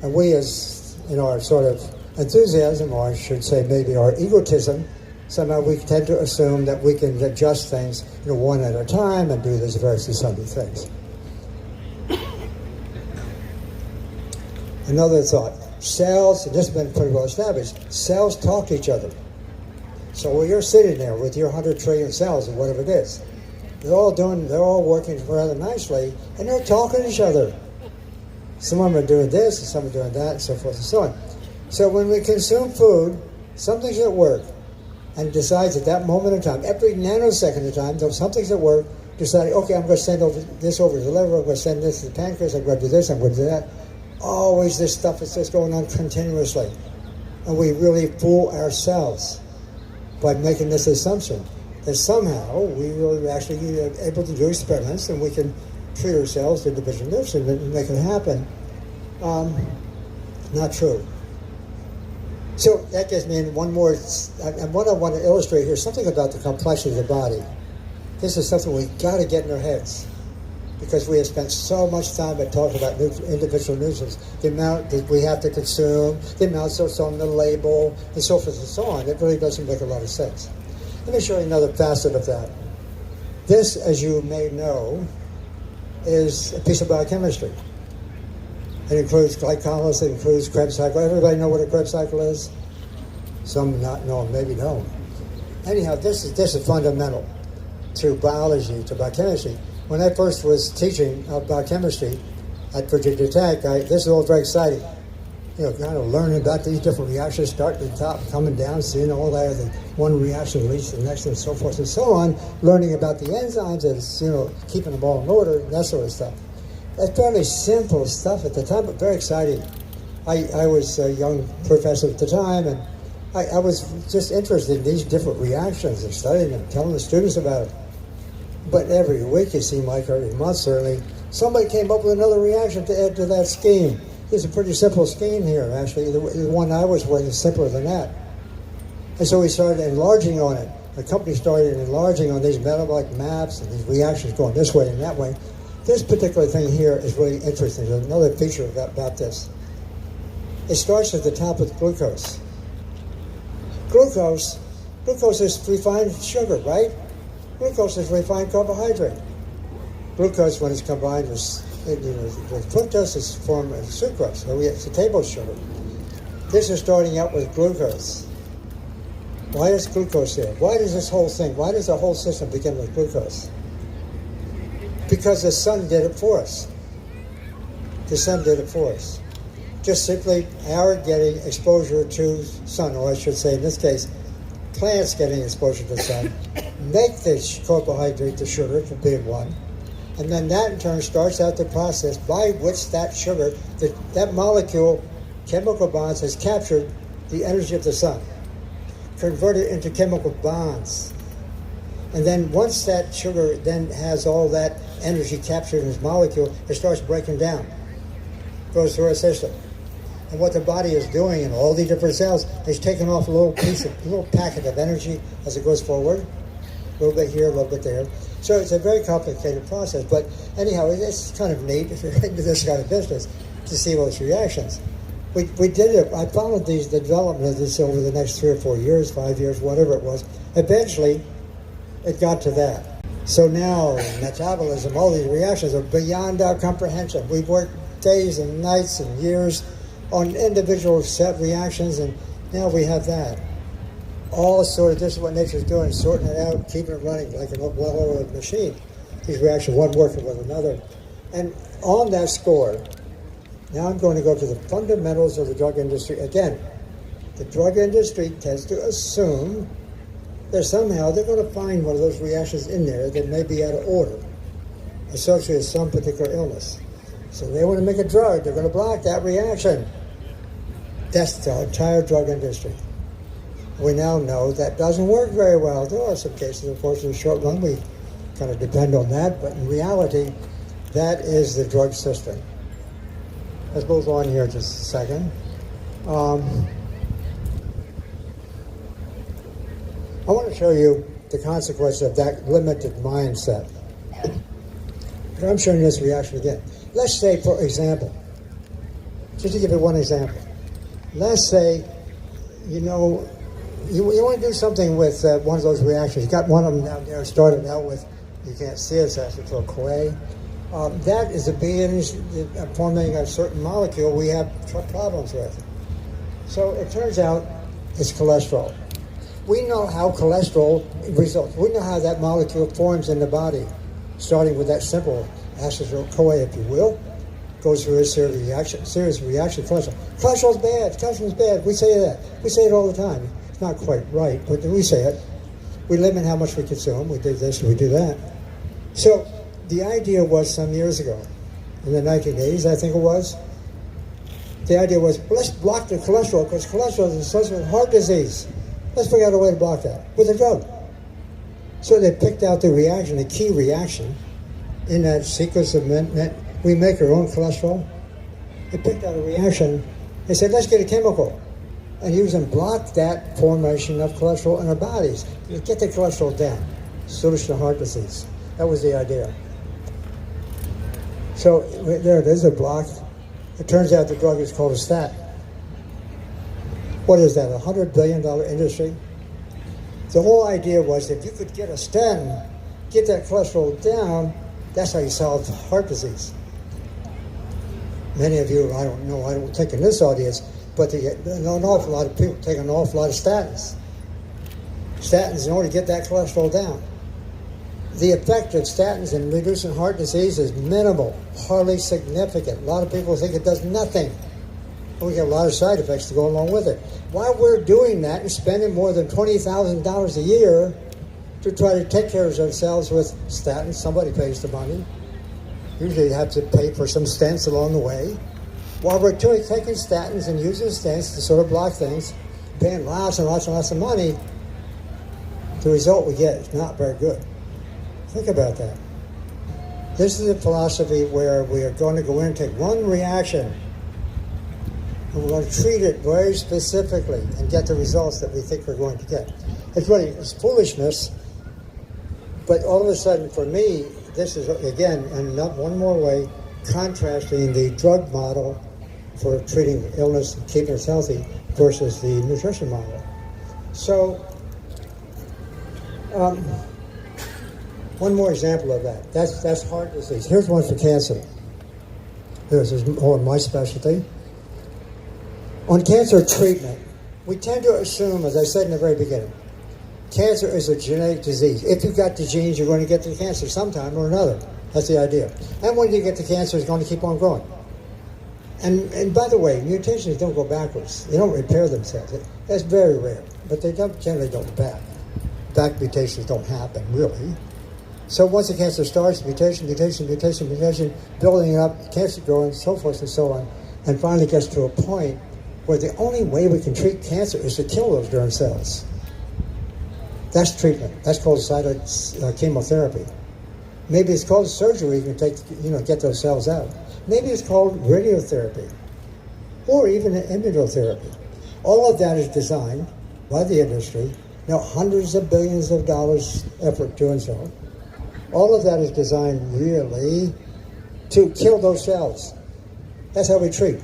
And we, as in our sort of enthusiasm, or I should say maybe our egotism, somehow we tend to assume that we can adjust things, one at a time and do these very sundry things. Another thought. Cells, and this has been pretty well established, cells talk to each other. So when you're sitting there with your 100 trillion cells or whatever it is, they're all working rather nicely, and they're talking to each other. Some of them are doing this, and some are doing that, and so forth and so on. So when we consume food, something's at work, and decides at that moment in time, every nanosecond of time, something's at work, deciding, okay, I'm going to send this over to the liver, I'm going to send this to the pancreas, I'm going to do this, I'm going to do that. Always this stuff is just going on continuously. And we really fool ourselves by making this assumption that somehow we will actually be able to do experiments and we can treat ourselves to division this and make it happen. Not true. So that gives me one more, and what I want to illustrate here, something about the complexity of the body. This is something we've got to get in our heads, because we have spent so much time at talking about individual nutrients, the amount that we have to consume, the amounts that's on the label, and so forth and so on. It really doesn't make a lot of sense. Let me show you another facet of that. This, as you may know, is a piece of biochemistry. It includes glycolysis, it includes Krebs cycle. Everybody know what a Krebs cycle is? Some not know, maybe don't. Anyhow, this is fundamental to biology, to biochemistry. When I first was teaching biochemistry at Virginia Tech, this is all very exciting. You know, kind of learning about these different reactions, starting at the top, coming down, seeing all that, the one reaction leads to the next, and so forth and so on, learning about the enzymes and, keeping them all in order, and that sort of stuff. That's fairly simple stuff at the time, but very exciting. I was a young professor at the time, and I was just interested in these different reactions and studying them, telling the students about it. But every week, it seemed like, every month certainly, somebody came up with another reaction to add to that scheme. It's a pretty simple scheme here, actually. The one I was with is simpler than that. And so we started enlarging on it. The company started enlarging on these metabolic maps and these reactions going this way and that way. This particular thing here is really interesting. There's another feature about this. It starts at the top with glucose. Glucose is refined sugar, right? Glucose is refined carbohydrate. Glucose, when it's combined with fructose, is formed as sucrose. So it's a table sugar. This is starting out with glucose. Why is glucose there? Why does this whole thing, why does the whole system begin with glucose? Because the sun did it for us. The sun did it for us. Just simply our getting exposure to sun, or I should say in this case, plants getting exposure to the sun, make the carbohydrate, the sugar, for being one, and then that in turn starts out the process by which that sugar, that molecule, chemical bonds, has captured the energy of the sun, converted into chemical bonds. And then once that sugar then has all that energy captured in its molecule, it starts breaking down, goes through our system. And what the body is doing in all the different cells is taking off a little packet of energy as it goes forward, a little bit here, a little bit there. So it's a very complicated process. But anyhow, it's kind of neat if you're into this kind of business to see those reactions. We did it. I followed the development of this over the next 3 or 4 years, 5 years, whatever it was. Eventually, it got to that. So now, metabolism, all these reactions are beyond our comprehension. We've worked days and nights and years on individual set reactions, and now we have that. All sort of, this is what nature's doing, sorting it out, keeping it running like a well-oiled machine. These reactions, one working with another. And on that score, now I'm going to go to the fundamentals of the drug industry. Again, the drug industry tends to assume that somehow they're going to find one of those reactions in there that may be out of order, associated with some particular illness. So they want to make a drug, they're going to block that reaction. That's the entire drug industry. We now know that doesn't work very well. There are some cases, of course, in the short run, we kind of depend on that, but in reality, that is the drug system. Let's move on here just a second. I want to show you the consequence of that limited mindset. I'm showing you this reaction again. Let's say, for example, just to give you one example, let's say, you want to do something with one of those reactions. You got one of them down there started out with, you can't see it, so it's a CoA. That is a being forming a certain molecule we have problems with. So it turns out it's cholesterol. We know how cholesterol results. We know how that molecule forms in the body, starting with that simple acetyl CoA, if you will, goes through a series of reaction. Cholesterol's bad. Cholesterol's bad. We say that. We say it all the time. It's not quite right, but we say it. We limit how much we consume. We do this, we do that. So the idea was some years ago, in the 1980s, I think it was, the idea was, let's block the cholesterol because cholesterol is associated with heart disease. Let's figure out a way to block that with a drug. So they picked out the reaction, the key reaction in that sequence of we make our own cholesterol. They picked out a reaction. They said, let's get a chemical and use and block that formation of cholesterol in our bodies. Get the cholesterol down. solution to heart disease. That was the idea. So there it is, a block. It turns out the drug is called a statin. What is that, $100 billion industry? The whole idea was that if you could get a statin, get that cholesterol down, that's how you solve heart disease. Many of you, I don't think in this audience, but an awful lot of people take an awful lot of statins. Statins in order to get that cholesterol down. The effect of statins in reducing heart disease is minimal, hardly significant. A lot of people think it does nothing. We get a lot of side effects to go along with it. While we're doing that and spending more than $20,000 a year to try to take care of ourselves with statins, somebody pays the money. Usually you have to pay for some stents along the way. While we're taking statins and using stents to sort of block things, paying lots and lots and lots of money, the result we get is not very good. Think about that. This is a philosophy where we are going to go in and take one reaction and we're going to treat it very specifically and get the results that we think we're going to get. It's foolishness, but all of a sudden for me, this is, again, and not one more way, contrasting the drug model for treating illness and keeping us healthy versus the nutrition model. So, one more example of that. That's heart disease. Here's one for cancer. This is more my specialty. On cancer treatment, we tend to assume, as I said in the very beginning, cancer is a genetic disease. If you've got the genes, you're going to get the cancer sometime or another. That's the idea. And when you get the cancer, it's going to keep on growing. And by the way, mutations don't go backwards. They don't repair themselves. That's very rare. But they generally don't back. Back mutations don't happen, really. So once the cancer starts, mutation, building up, cancer growing, so forth and so on, and finally gets to a point where the only way we can treat cancer is to kill those darn cells. That's treatment. That's called chemotherapy. Maybe it's called surgery. You can get those cells out. Maybe it's called radiotherapy, or even immunotherapy. All of that is designed by the industry. Now, hundreds of billions of dollars effort doing so. All of that is designed really to kill those cells. That's how we treat.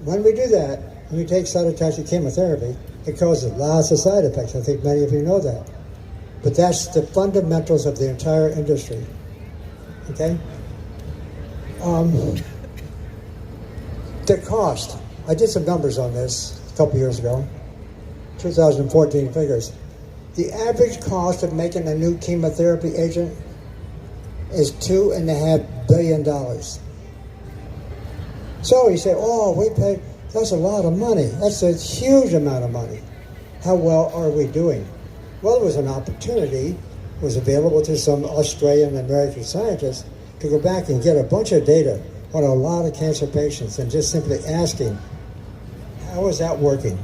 When we do that, when we take cytotoxic chemotherapy, it causes lots of side effects. I think many of you know that. But that's the fundamentals of the entire industry. Okay? The cost. I did some numbers on this a couple years ago. 2014 figures. The average cost of making a new chemotherapy agent is $2.5 billion. So you say, that's a lot of money. That's a huge amount of money. How well are we doing? Well, there was an opportunity, was available to some Australian and American scientists to go back and get a bunch of data on a lot of cancer patients and just simply asking, how is that working?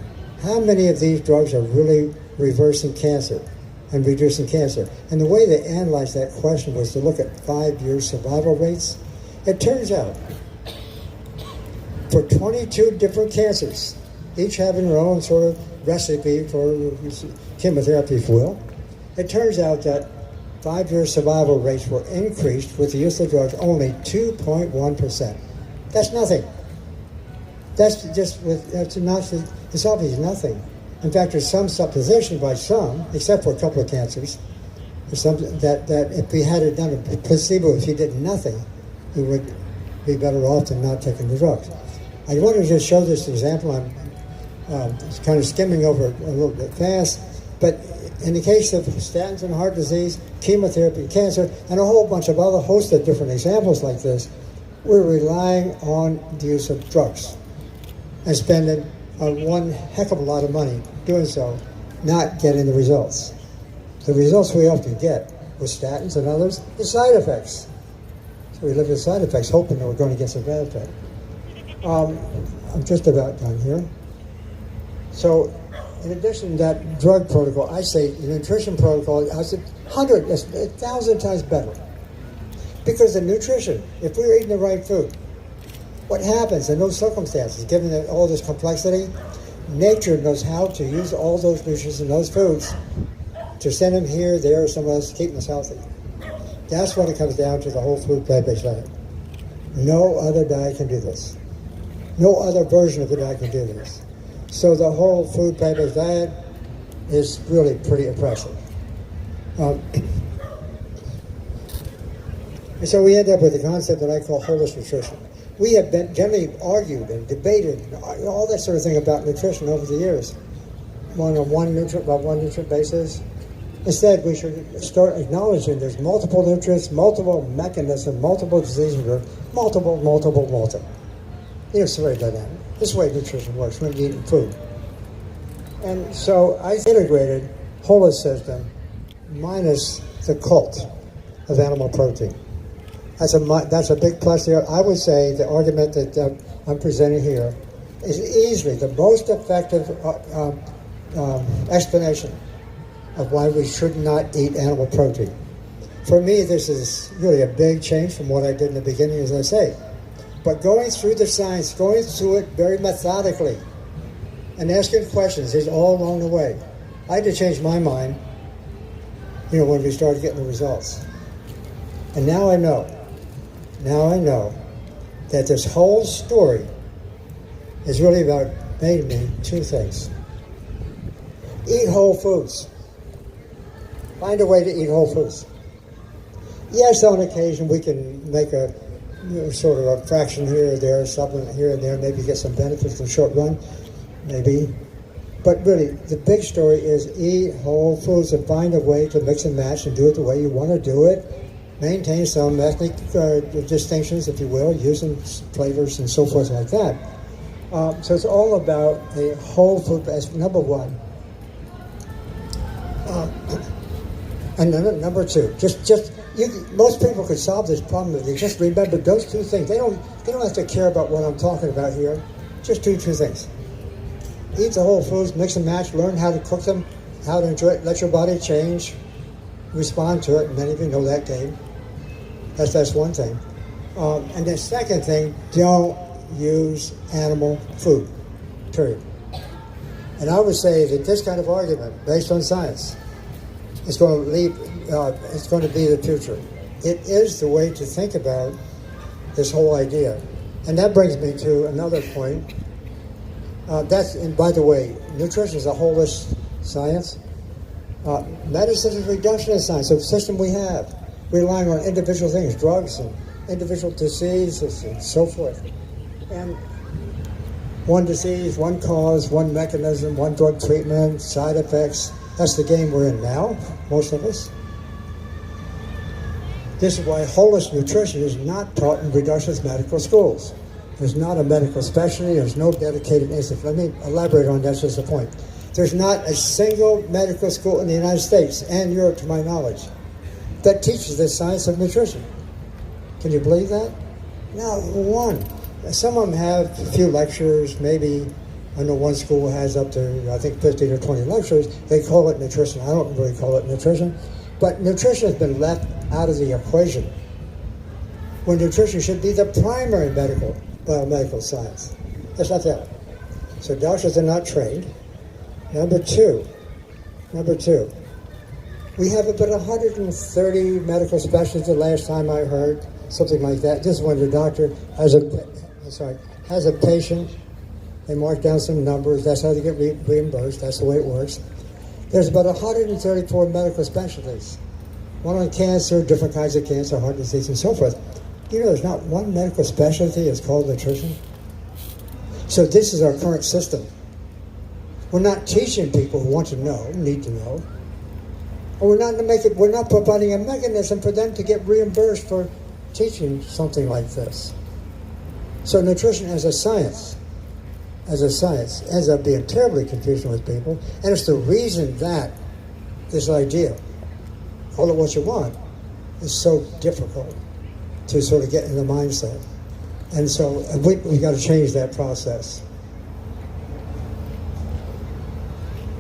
How many of these drugs are really reversing cancer and reducing cancer? And the way they analyzed that question was to look at 5-year survival rates. It turns out, for 22 different cancers, each having their own sort of recipe for chemotherapy, if you will, it turns out that 5-year survival rates were increased with the use of drugs only 2.1%. That's nothing. It's obviously nothing. In fact, there's some supposition by some, except for a couple of cancers, that if we had done a placebo, if you did nothing, we would be better off than not taking the drugs. I wanted to just show this example. I'm kind of skimming over it a little bit fast, but in the case of statins and heart disease, chemotherapy and cancer, and a whole bunch of other host of different examples like this, we're relying on the use of drugs and spending one heck of a lot of money doing so, not getting the results. The results we often get with statins and others is side effects. So we live with side effects, hoping that we're going to get some benefit. I'm just about done here. So, in addition to that drug protocol, I say the nutrition protocol, I said 1,000 times better. Because the nutrition, if we're eating the right food, what happens in those circumstances, given all this complexity, nature knows how to use all those nutrients in those foods to send them here, there, or somewhere else, keeping us healthy. That's what it comes down to, the whole food plant-based diet. No other diet can do this. No other version of the diet can do this. So the whole food plant-based diet is really pretty impressive. And so we end up with a concept that I call holistic nutrition. We have been generally argued and debated all that sort of thing about nutrition over the years, on one nutrient basis. Instead, we should start acknowledging there's multiple nutrients, multiple mechanisms, multiple diseases, multiple. You know, it's very dynamic. This is the way nutrition works when you're eating food. And so I integrated holistic system minus the cult of animal protein. That's a big plus here. I would say the argument that I'm presenting here is easily the most effective explanation of why we should not eat animal protein. For me, this is really a big change from what I did in the beginning, as I say. But going through the science, going through it very methodically, and asking questions is all along the way. I had to change my mind, when we started getting the results. And now I know that this whole story is really about mainly two things. Eat whole foods. Find a way to eat whole foods. Yes, on occasion we can make a sort of a fraction here or there, supplement here and there, maybe get some benefits in the short run, maybe. But really, the big story is eat whole foods and find a way to mix and match and do it the way you want to do it. Maintain some ethnic distinctions, if you will, using flavors and so forth like that. So it's all about a whole food as number one. And then number two, most people could solve this problem if they just remember those two things. They don't have to care about what I'm talking about here. Just do two things. Eat the whole foods, mix and match, learn how to cook them, how to enjoy it, let your body change, respond to it. Many of you know that game. That's one thing. And the second thing, don't use animal food, period. And I would say that this kind of argument, based on science, is going to be the future. It is the way to think about this whole idea. And that brings me to another point. And by the way, nutrition is a holistic science. Medicine is a reductionist science, so the system we have, relying on individual things, drugs and individual diseases and so forth. And one disease, one cause, one mechanism, one drug treatment, side effects. That's the game we're in now, most of us. This is why holistic nutrition is not taught in reductionist medical schools. There's not a medical specialty, there's no dedicated institute. Let me elaborate on that, that's just a point. There's not a single medical school in the United States and Europe, to my knowledge, that teaches the science of nutrition. Can you believe that? Not one. Some of them have a few lectures, maybe. I know one school has up to, I think, 15 or 20 lectures. They call it nutrition. I don't really call it nutrition. But nutrition has been left out of the equation, when nutrition should be the primary biomedical science. That's not that. So doctors are not trained. Number two, we have about 130 medical specialists the last time I heard, something like that. This is when the doctor has a patient, they mark down some numbers, that's how they get reimbursed, that's the way it works. There's about 134 medical specialties, one on cancer, different kinds of cancer, heart disease, and so forth. There's not one medical specialty that's called nutrition. So this is our current system. We're not teaching people who want to know, need to know, or we're not providing a mechanism for them to get reimbursed for teaching something like this. So nutrition as a science ends up being terribly confusing with people, and it's the reason that this idea, call it what you want, is so difficult to sort of get in the mindset. And so we got to change that process.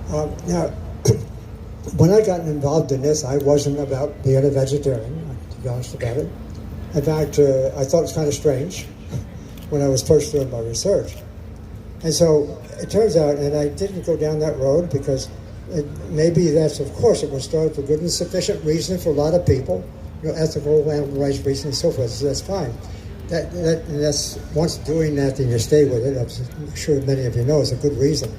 Now, when I got involved in this, I wasn't about being a vegetarian, to be honest about it. In fact, I thought it was kind of strange when I was first doing my research. And so it turns out, and I didn't go down that road because Maybe that's, of course, it was started for good and sufficient reason for a lot of people, ethical, animal rights reasons, and so forth. So that's fine. That's once doing that, then you stay with it. I'm sure many of you know it's a good reason.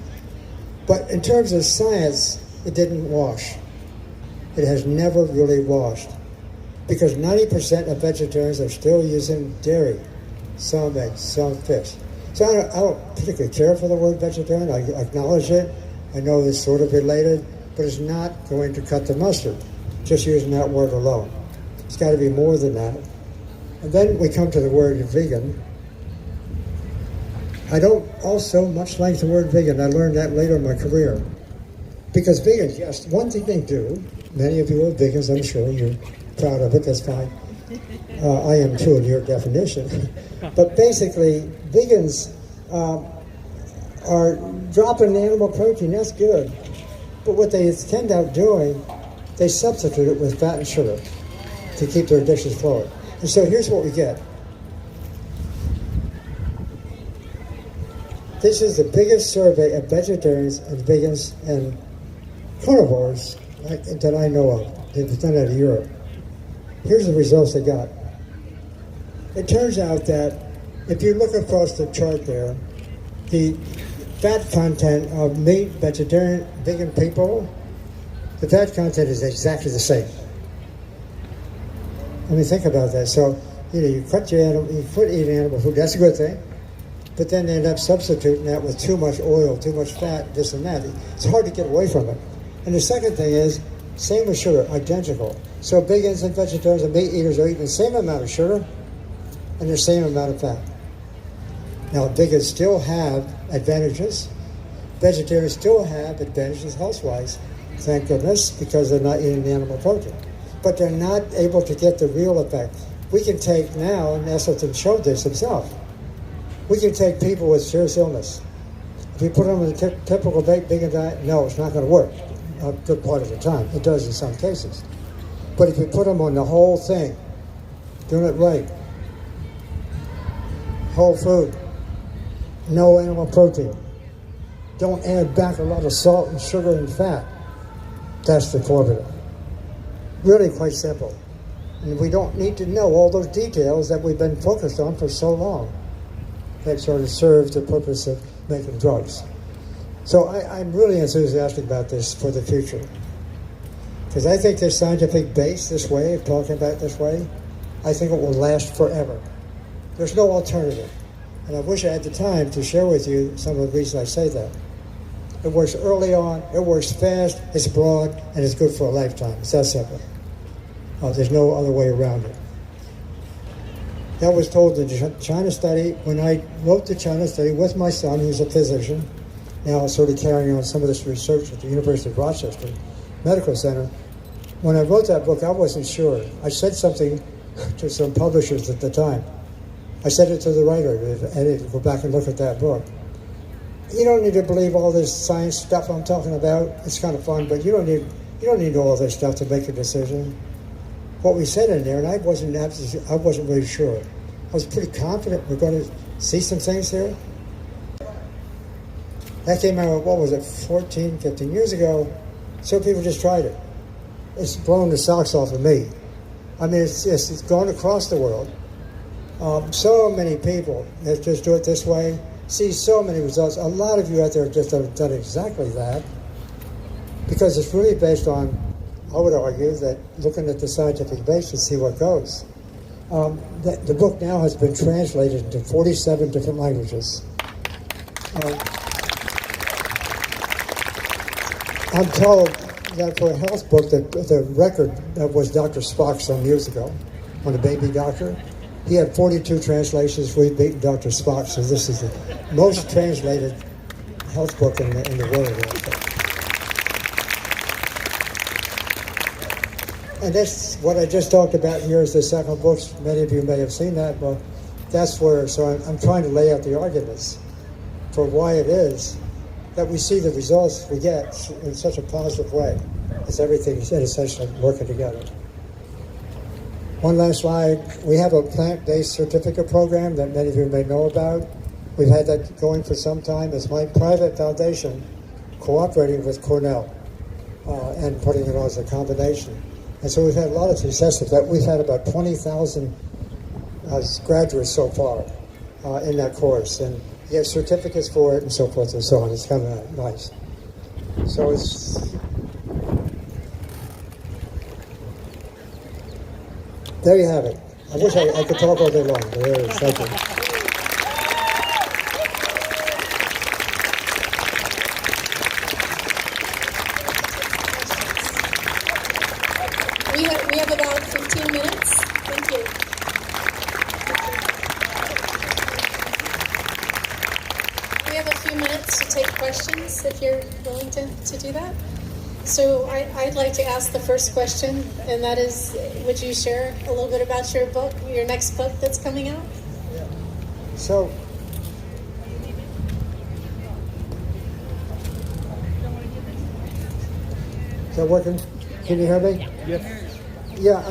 But in terms of science, it didn't wash. It has never really washed, because 90% of vegetarians are still using dairy, some eggs, some fish. So I don't particularly care for the word vegetarian. I acknowledge it. I know it's sort of related, but it's not going to cut the mustard, just using that word alone. It's got to be more than that. And then we come to the word vegan. I don't also much like the word vegan. I learned that later in my career. Because vegans, yes, one thing they do, many of you are vegans, I'm sure, you're proud of it, that's fine. I am too in your definition. But basically, vegans are dropping animal protein, that's good. But what they tend out doing, they substitute it with fat and sugar to keep their dishes flowing. And so here's what we get. This is the biggest survey of vegetarians and vegans and carnivores that I know of. They've done it in Europe. Here's the results they got. It turns out that if you look across the chart there, the fat content of meat, vegetarian, vegan people, the fat content is exactly the same. I mean, think about that. So, you cut your animal, you quit eating animal food, that's a good thing. But then they end up substituting that with too much oil, too much fat, this and that. It's hard to get away from it. And the second thing is, same with sugar, identical. So vegans and vegetarians and meat eaters are eating the same amount of sugar and the same amount of fat. Now, vegans still have advantages. Vegetarians still have advantages health-wise, thank goodness, because they're not eating the animal protein. But they're not able to get the real effect. We can take now, and Esselstyn showed this himself, we can take people with serious illness. If you put them on a typical vegan diet, no, it's not going to work a good part of the time. It does in some cases. But if you put them on the whole thing, doing it right, whole food, no animal protein, don't add back a lot of salt and sugar and fat, that's the formula. Really quite simple. And we don't need to know all those details that we've been focused on for so long that sort of serve the purpose of making drugs. So I'm really enthusiastic about this for the future. Because I think this scientific base, this way of talking about it this way, I think it will last forever. There's no alternative. And I wish I had the time to share with you some of the reasons I say that. It works early on, it works fast, it's broad, and it's good for a lifetime. It's that simple. There's no other way around it. That was told in the China study. When I wrote the China study with my son, who's a physician, now sort of carrying on some of this research at the University of Rochester Medical Center. When I wrote that book, I wasn't sure. I said something to some publishers at the time. I said it to the writer, and go back and look at that book. You don't need to believe all this science stuff I'm talking about. It's kind of fun, but you don't need all this stuff to make a decision. What we said in there, and I wasn't really sure. I was pretty confident we're going to see some things here. That came out, 14, 15 years ago, so people just tried it. It's blown the socks off of me. I mean, it's gone across the world. So many people that just do it this way, see so many results. A lot of you out there just have done exactly that, because it's really based on, I would argue, that looking at the scientific base to see what goes. The book now has been translated into 47 different languages. I'm told that for a health book, the record that was Dr. Spock some years ago, on the baby doctor, he had 42 translations. We beat Dr. Spock, so this is the most translated health book in the world. And that's what I just talked about here is the second book. Many of you may have seen that, but that's where, so I'm trying to lay out the arguments for why it is that we see the results we get in such a positive way. It's everything essentially working together. One last slide. We have a plant-based certificate program that many of you may know about. We've had that going for some time. It's my private foundation cooperating with Cornell. and putting it on as a combination. And so we've had a lot of success with that. We've had about 20,000 graduates so far in that course, and you get certificates for it and so forth and so on. It's kind of nice. So there you have it. I wish I could talk all day long, but there it is. Thank you. We have about 15 minutes. Thank you. We have a few minutes to take questions if you're willing to do that. So I'd like to ask the first question, and that is, would you share a little bit about your book, your next book that's coming out? Yeah. So, is that working? Can you hear me? Yes. Yeah,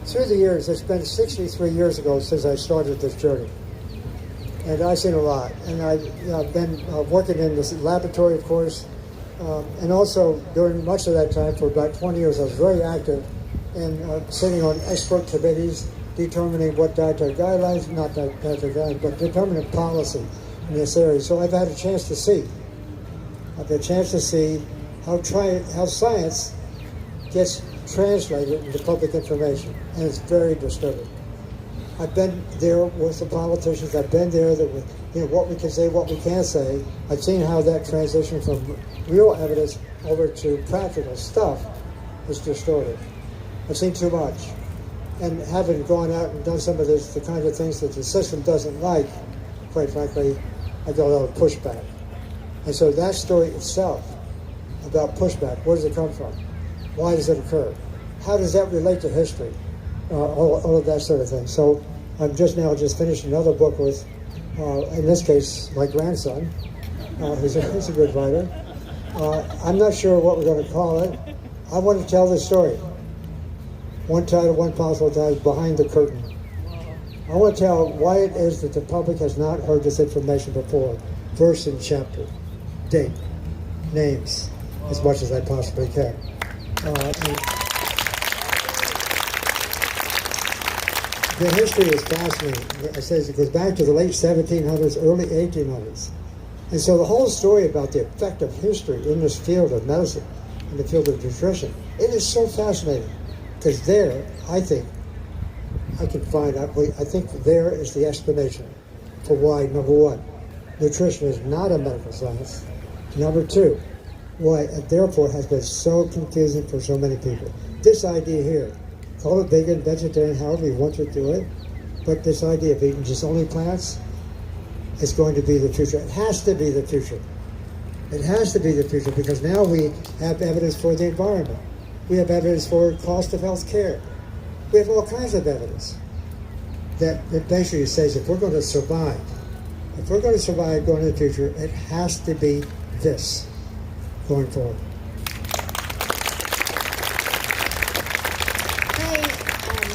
through the years, it's been 63 years ago since I started this journey. And I've seen a lot. And I've been working in this laboratory, of course, and also during much of that time, for about 20 years, I was very active in sitting on expert committees, determining what dietary guidelines, not dietary guidelines, but determining policy in this area. So I've had a chance to see. I've had a chance to see how science gets translated into public information, and it's very disturbing. I've been there with the politicians. I've been there with, what we can say, what we can't say. I've seen how that transition from real evidence over to practical stuff is distorted. I've seen too much. And having gone out and done some of the kind of things that the system doesn't like, quite frankly, I got a lot of pushback. And so that story itself about pushback, where does it come from? Why does it occur? How does that relate to history? All of that sort of thing. So I'm just finished another book with, in this case, my grandson, who's a good writer. I'm not sure what we're going to call it. I want to tell this story. One title, one possible title, Behind the Curtain. I want to tell why it is that the public has not heard this information before. Verse and chapter, date, names, as much as I possibly can. The history is fascinating. I say it goes back to the late 1700s, early 1800s. And so the whole story about the effect of history in this field of medicine, in the field of nutrition, it is so fascinating. Because there, I think, I can find out, I think there is the explanation for why, number one, nutrition is not a medical science. Number two, why it therefore has been so confusing for so many people. This idea here, call it vegan, vegetarian, however you want to do it, but this idea of eating just only plants is going to be the future. It has to be the future. It has to be the future because now we have evidence for the environment. We have evidence for cost of health care. We have all kinds of evidence that basically says if we're going to survive going into the future, it has to be this going forward.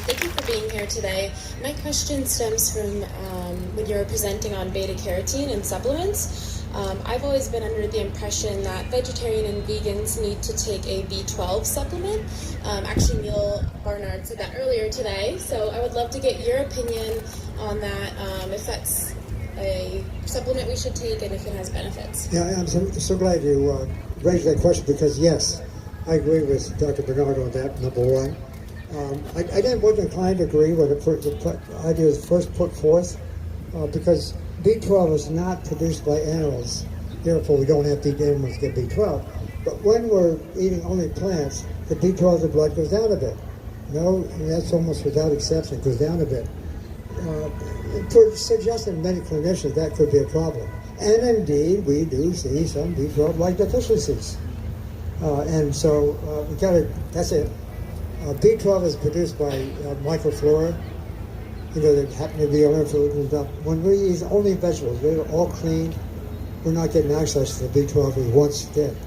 Thank you for being here today. My question stems from when you were presenting on beta-carotene and supplements. I've always been under the impression that vegetarian and vegans need to take a B12 supplement. Actually, Neil Barnard said that earlier today, so I would love to get your opinion on that, if that's a supplement we should take and if it has benefits. Yeah, I'm so glad you raised that question because, yes, I agree with Dr. Barnard on that, number one. I wasn't inclined to agree when the idea was first put forth because B12 is not produced by animals. Therefore, we don't have to eat animals to get B12. But when we're eating only plants, the B12 in the blood goes down a bit. No, and that's almost without exception, it goes down a bit. For suggesting many clinicians that could be a problem. And indeed, we do see some B12-like deficiencies. And so we got to, that's it. B12 is produced by microflora, that happen to be on our food and stuff. When we eat only vegetables, they're all clean, we're not getting access to the B12 we once did.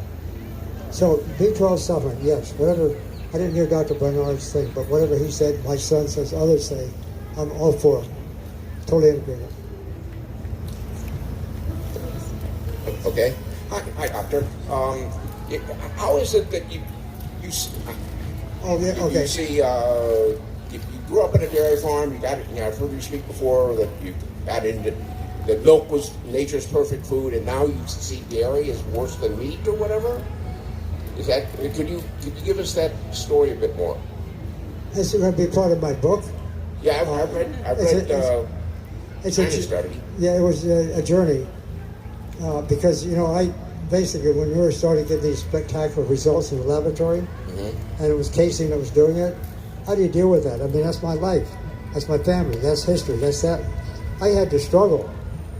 So B12 supplement, yes, whatever, I didn't hear Dr. Barnard's thing, but whatever he said, my son says, others say, I'm all for it. Totally in agreement. Okay. Hi, doctor. how is it that you Oh, yeah, okay. you see you grew up in a dairy farm? You got it. I've heard you speak before that you got into that milk was nature's perfect food, and now you see dairy is worse than meat or whatever. Is that? Could you give us that story a bit more? This is going to be part of my book. Yeah, I've read. It's a study. Yeah, it was a journey because I basically when we were starting to get these spectacular results in the laboratory, and it was casing that was doing it. How do you deal with that? I mean, that's my life, that's my family, that's history, that's that. I had to struggle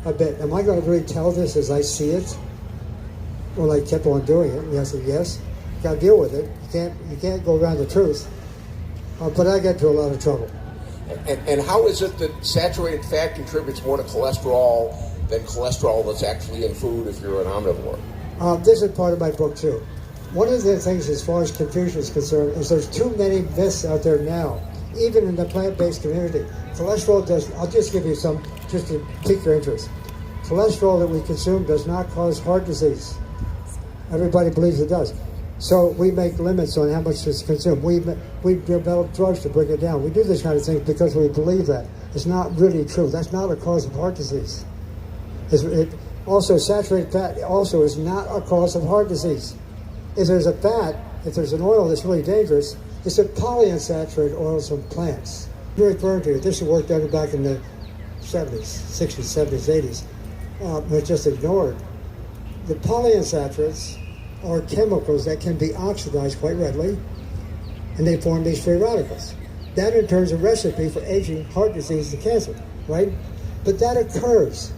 a bit. Am I going to really tell this as I see it? Well, I kept on doing it. And I said, yes, you got to deal with it. You can't go around the truth. But I got into a lot of trouble. And how is it that saturated fat contributes more to cholesterol than cholesterol that's actually in food if you're an omnivore? This is part of my book, too. One of the things as far as confusion is concerned is there's too many myths out there now, even in the plant-based community. Cholesterol does, I'll just give you some, just to pique your interest. Cholesterol that we consume does not cause heart disease. Everybody believes it does. So we make limits on how much is consumed. We develop drugs to bring it down. We do this kind of thing because we believe that. It's not really true. That's not a cause of heart disease. Also, saturated fat also is not a cause of heart disease. If there's a fat, if there's an oil that's really dangerous, it's the polyunsaturated oils from plants. You're referring to it. This is work done back in the 70s, 60s, 70s, 80s, but just ignored. The polyunsaturates are chemicals that can be oxidized quite readily, and they form these free radicals. That in turn is a recipe for aging, heart disease, and cancer, right? But that occurs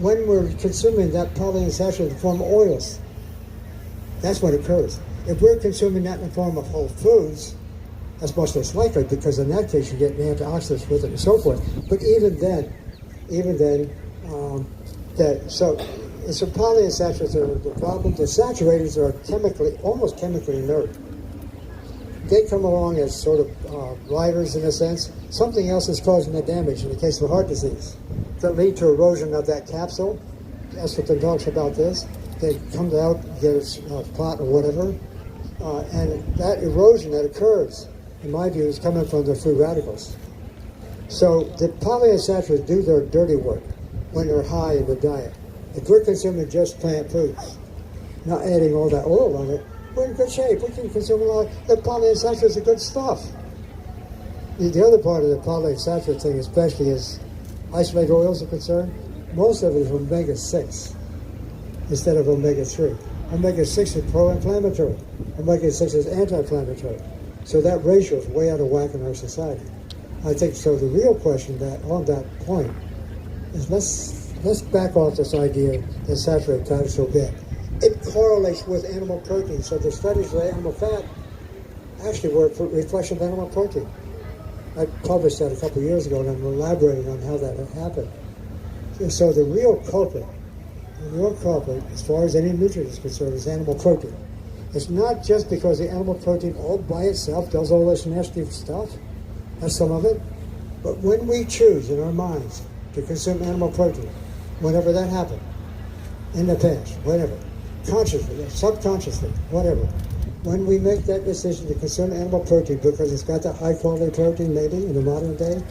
when we're consuming that polyunsaturated in the form of oils. That's what occurs. If we're consuming that in the form of whole foods, that's much less likely because in that case you're getting antioxidants with it and so forth. But even then, so it's the polyunsaturates are the problem. The saturators are almost chemically inert. They come along as sort of riders in a sense. Something else is causing the damage in the case of heart disease that lead to erosion of that capsule. Estrogen talks about this. They come out, get a clot or whatever, and that erosion that occurs, in my view, is coming from the free radicals. So the polyunsaturates do their dirty work when they're high in the diet. If we're consuming just plant foods, not adding all that oil on it, we're in good shape. We can consume a lot. The polyunsaturates are good stuff. The other part of the polyunsaturates thing, especially, is isolated oils are concerned. Most of it is omega-6 instead of omega-3. Omega-6 is pro-inflammatory. Omega-6 is anti-inflammatory. So that ratio is way out of whack in our society. I think so. The real question on that point is let's back off this idea that saturated fat is so bad. It correlates with animal protein. So the studies of animal fat actually were a reflection of animal protein. I published that a couple of years ago, and I'm elaborating on how that happened. And so the real culprit, as far as any nutrient is concerned, is animal protein. It's not just because the animal protein all by itself does all this nasty stuff. That's some of it. But when we choose in our minds to consume animal protein, whenever that happened, in the past, whatever, consciously, subconsciously, whatever, when we make that decision to consume animal protein because it's got that high quality protein maybe in the modern day,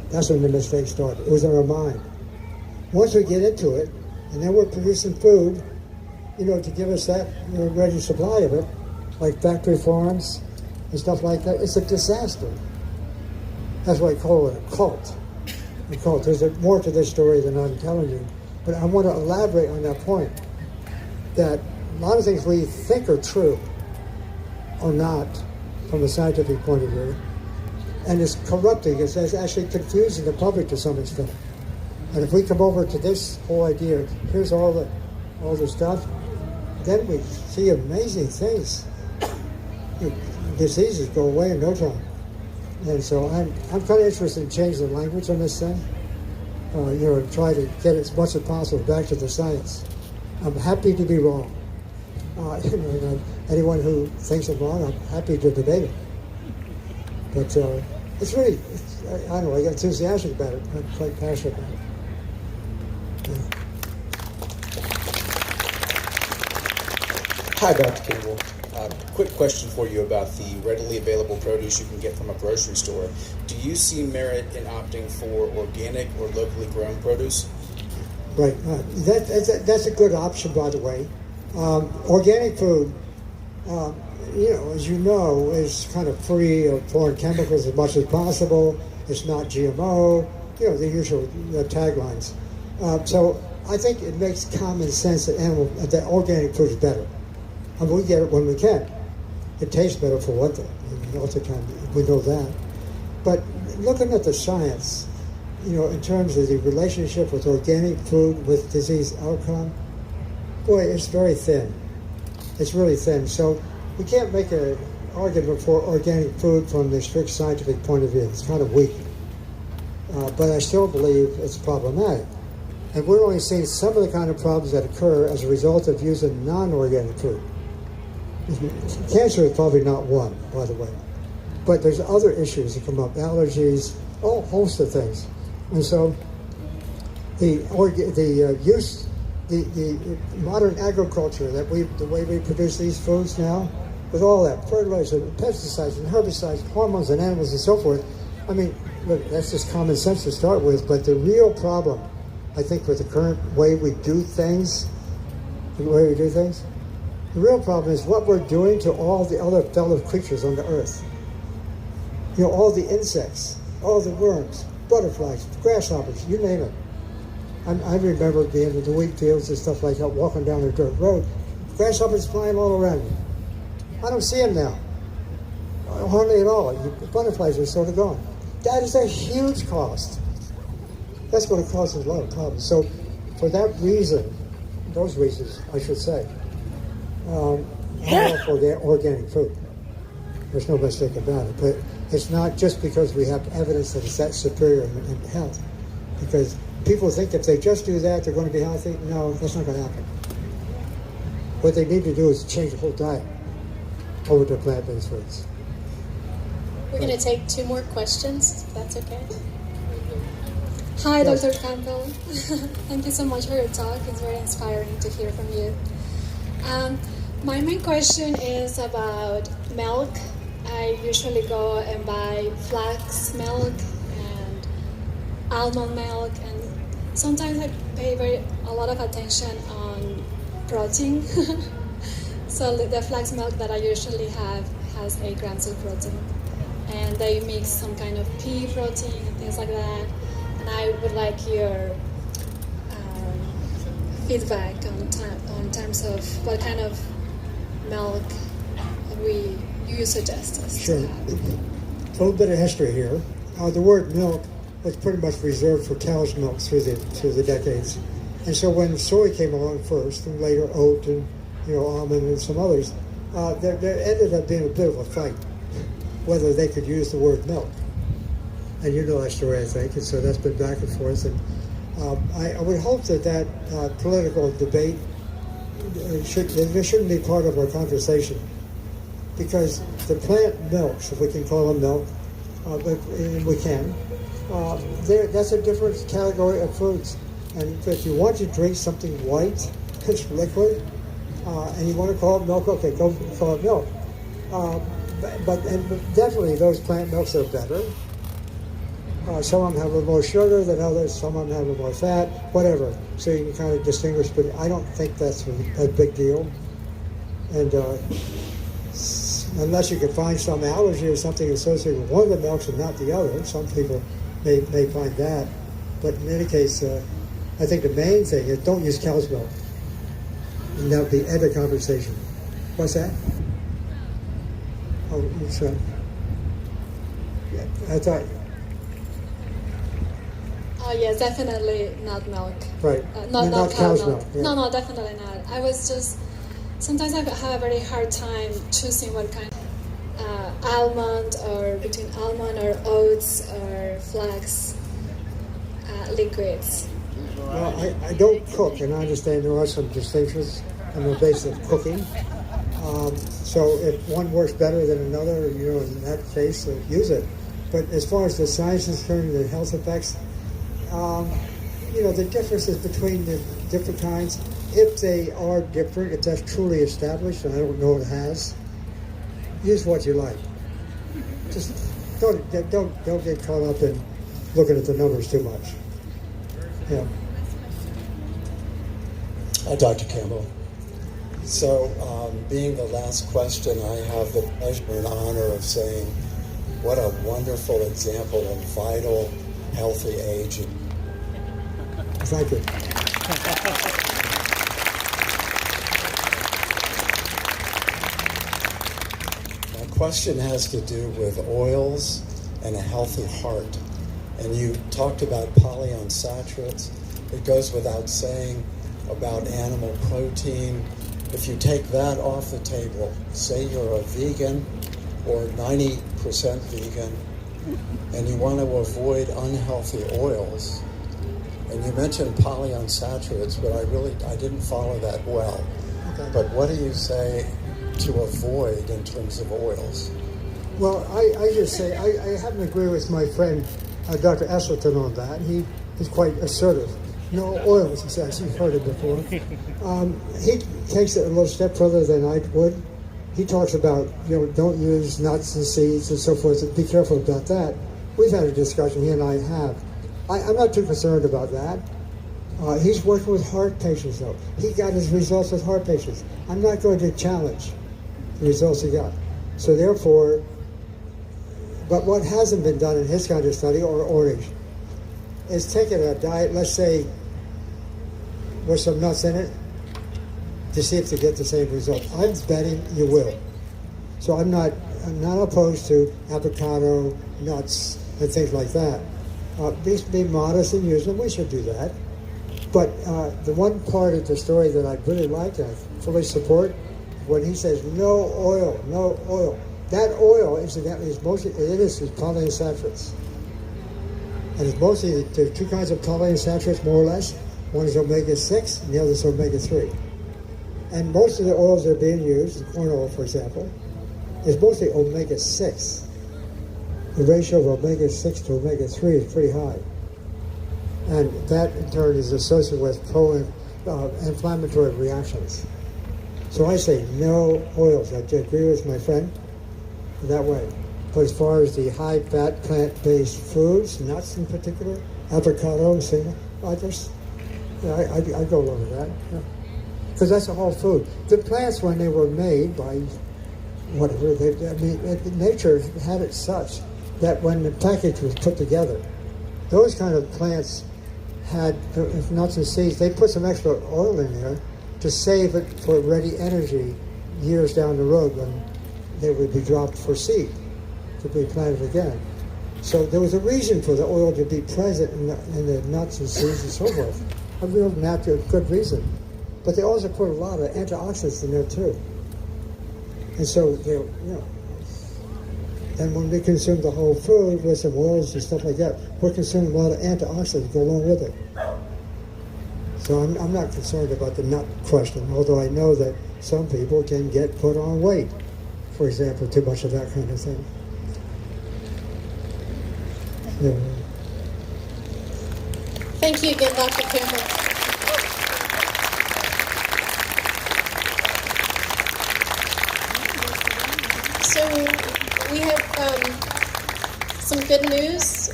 that's when the mistake started. It was in our mind. Once we get into it, and then we're producing food, to give us that ready supply of it, like factory farms and stuff like that, it's a disaster. That's why I call it a cult. A cult. There's more to this story than I'm telling you, but I want to elaborate on that point, that a lot of things we think are true are not from a scientific point of view, and it's corrupting. It's actually confusing the public to some extent. And if we come over to this whole idea, here's all the stuff, then we see amazing things. Diseases go away in no time. And so I'm kind of interested in changing the language on this thing. Try to get as much as possible back to the science. I'm happy to be wrong. Anyone who thinks I'm wrong, I'm happy to debate it. But it's really, I don't know, I get enthusiastic about it. I'm quite passionate about it. Hi, Dr. Campbell. Quick question for you about the readily available produce you can get from a grocery store. Do you see merit in opting for organic or locally grown produce? Right. That's a good option, by the way. Organic food, as you know, is kind of free of foreign chemicals as much as possible. It's not GMO, the usual taglines. So I think it makes common sense that organic food is better. And we get it when we can. It tastes better for one thing. Also, we know that. But looking at the science, in terms of the relationship with organic food with disease outcome, boy, it's very thin. It's really thin. So we can't make an argument for organic food from the strict scientific point of view. It's kind of weak. But I still believe it's problematic. And we're only seeing some of the kind of problems that occur as a result of using non-organic food. Cancer is probably not one, by the way. But there's other issues that come up, allergies, a whole host of things. And so the modern agriculture, the way we produce these foods now, with all that fertilizer, pesticides and herbicides, hormones and animals and so forth, I mean, look, that's just common sense to start with. But the real problem, I think, with the current way we do things, the real problem is what we're doing to all the other fellow creatures on the earth. All the insects, all the worms, butterflies, grasshoppers, you name it. I remember being in the wheat fields and stuff like that, walking down the dirt road, grasshoppers flying all around me. I don't see them now, hardly at all. Butterflies are sort of gone. That is a huge cost. That's going to cause us a lot of problems. So for that reason, those reasons, I should say, I'm all for organic food. There's no mistake about it. But it's not just because we have evidence that it's that superior in health. Because people think if they just do that, they're going to be healthy. No, that's not going to happen. What they need to do is change the whole diet over to plant-based foods. We're going to take 2 more questions, if that's okay. Hi, Yes. Dr. Campbell. Thank you so much for your talk. It's very inspiring to hear from you. My main question is about milk. I usually go and buy flax milk and almond milk, and sometimes I pay a lot of attention on protein. So the flax milk that I usually have has 8 grams of protein, and they mix some kind of pea protein and things like that. And I would like your feedback on terms of what kind of milk you suggest us Sure. to have. A little bit of history here. The word milk was pretty much reserved for cow's milk through the decades. And so when soy came along first, and later oat and almond and some others, there ended up being a bit of a fight whether they could use the word milk. And you know that story, I think, and so that's been back and forth. And I would hope that political debate shouldn't be part of our conversation, because the plant milks, if we can call them milk, and we can, that's a different category of foods. And if you want to drink something white, it's liquid, and you want to call it milk, okay, go call it milk. But definitely those plant milks are better. Some of them have a little more sugar than others, some of them have a little more fat, whatever. So you can kind of distinguish, but I don't think that's a big deal. And unless you can find some allergy or something associated with one of the milks and not the other, some people may find that. But in any case, I think the main thing is don't use cow's milk. And that would be end of conversation. What's that? Oh, it's, yeah, I thought... Oh yes, definitely not milk. Right. Not cow cow's milk. milk. Yeah. No, definitely not. I was just, sometimes I have a very hard time choosing what kind of almond, or between almond or oats or flax liquids. Well, I don't cook, and I understand there are some distinctions on the basis of cooking. So if one works better than another, in that case, use it. But as far as the science is concerned, the health effects, the differences between the different kinds, if they are different, if that's truly established, and I don't know it has, use what you like. Just don't get caught up in looking at the numbers too much. Yeah. Dr. Campbell. So, being the last question, I have the pleasure and honor of saying, what a wonderful example of vital, healthy aging. Thank you. My question has to do with oils and a healthy heart. And you talked about polyunsaturates. It goes without saying about animal protein. If you take that off the table, say you're a vegan or 90% vegan, and you want to avoid unhealthy oils, and you mentioned polyunsaturates, but I didn't follow that well. Okay. But what do you say to avoid in terms of oils? Well, I just say I happen to agree with my friend Dr. Esselton on that. He's quite assertive. No oils, he says. You've heard it before. He takes it a little step further than I would. He talks about, don't use nuts and seeds and so forth. Be careful about that. We've had a discussion, he and I have. I'm not too concerned about that. He's working with heart patients, though. He got his results with heart patients. I'm not going to challenge the results he got. So therefore, but what hasn't been done in his kind of study, or orange, is taking a diet, let's say, with some nuts in it, to see if they get the same result. I'm betting you will. So I'm not opposed to avocado, nuts, and things like that. Be modest and use them. We should do that. But the one part of the story that I really like, I fully support, when he says no oil, no oil. That oil, incidentally, is polyunsaturates. And it's mostly, there are two kinds of polyunsaturates, more or less. One is omega-6, and the other is omega-3. And most of the oils that are being used, corn oil, for example, is mostly omega-6. The ratio of omega-6 to omega-3 is pretty high. And that, in turn, is associated with pro-inflammatory reactions. So I say no oils. I agree with my friend that way. But as far as the high-fat, plant-based foods, nuts in particular, avocado, I go along with that. Because that's a whole food. The plants, when they were made by whatever, nature had it such that when the package was put together, those kind of plants had nuts and seeds. They put some extra oil in there to save it for ready energy years down the road when they would be dropped for seed to be planted again. So there was a reason for the oil to be present in the nuts and seeds and so forth. A real natural, good reason. But they also put a lot of antioxidants in there too. And so, and when we consume the whole food with some oils and stuff like that, we're consuming a lot of antioxidants to go along with it. So I'm not concerned about the nut question, although I know that some people can get put on weight, for example, too much of that kind of thing. Yeah. Thank you again, Dr. Campbell. So we have some good news.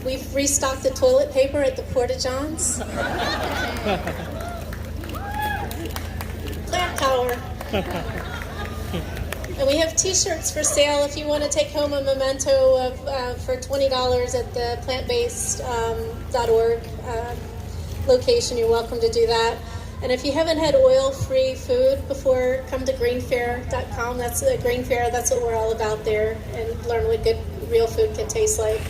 We've restocked the toilet paper at the Porta-Johns. Plant power. And we have T-shirts for sale if you want to take home a memento of for $20 at the aPlantBasedDiet.org location. You're welcome to do that. And if you haven't had oil-free food before, come to greenfair.com. That's Green Fair. That's what we're all about there, and learn what good real food can taste like.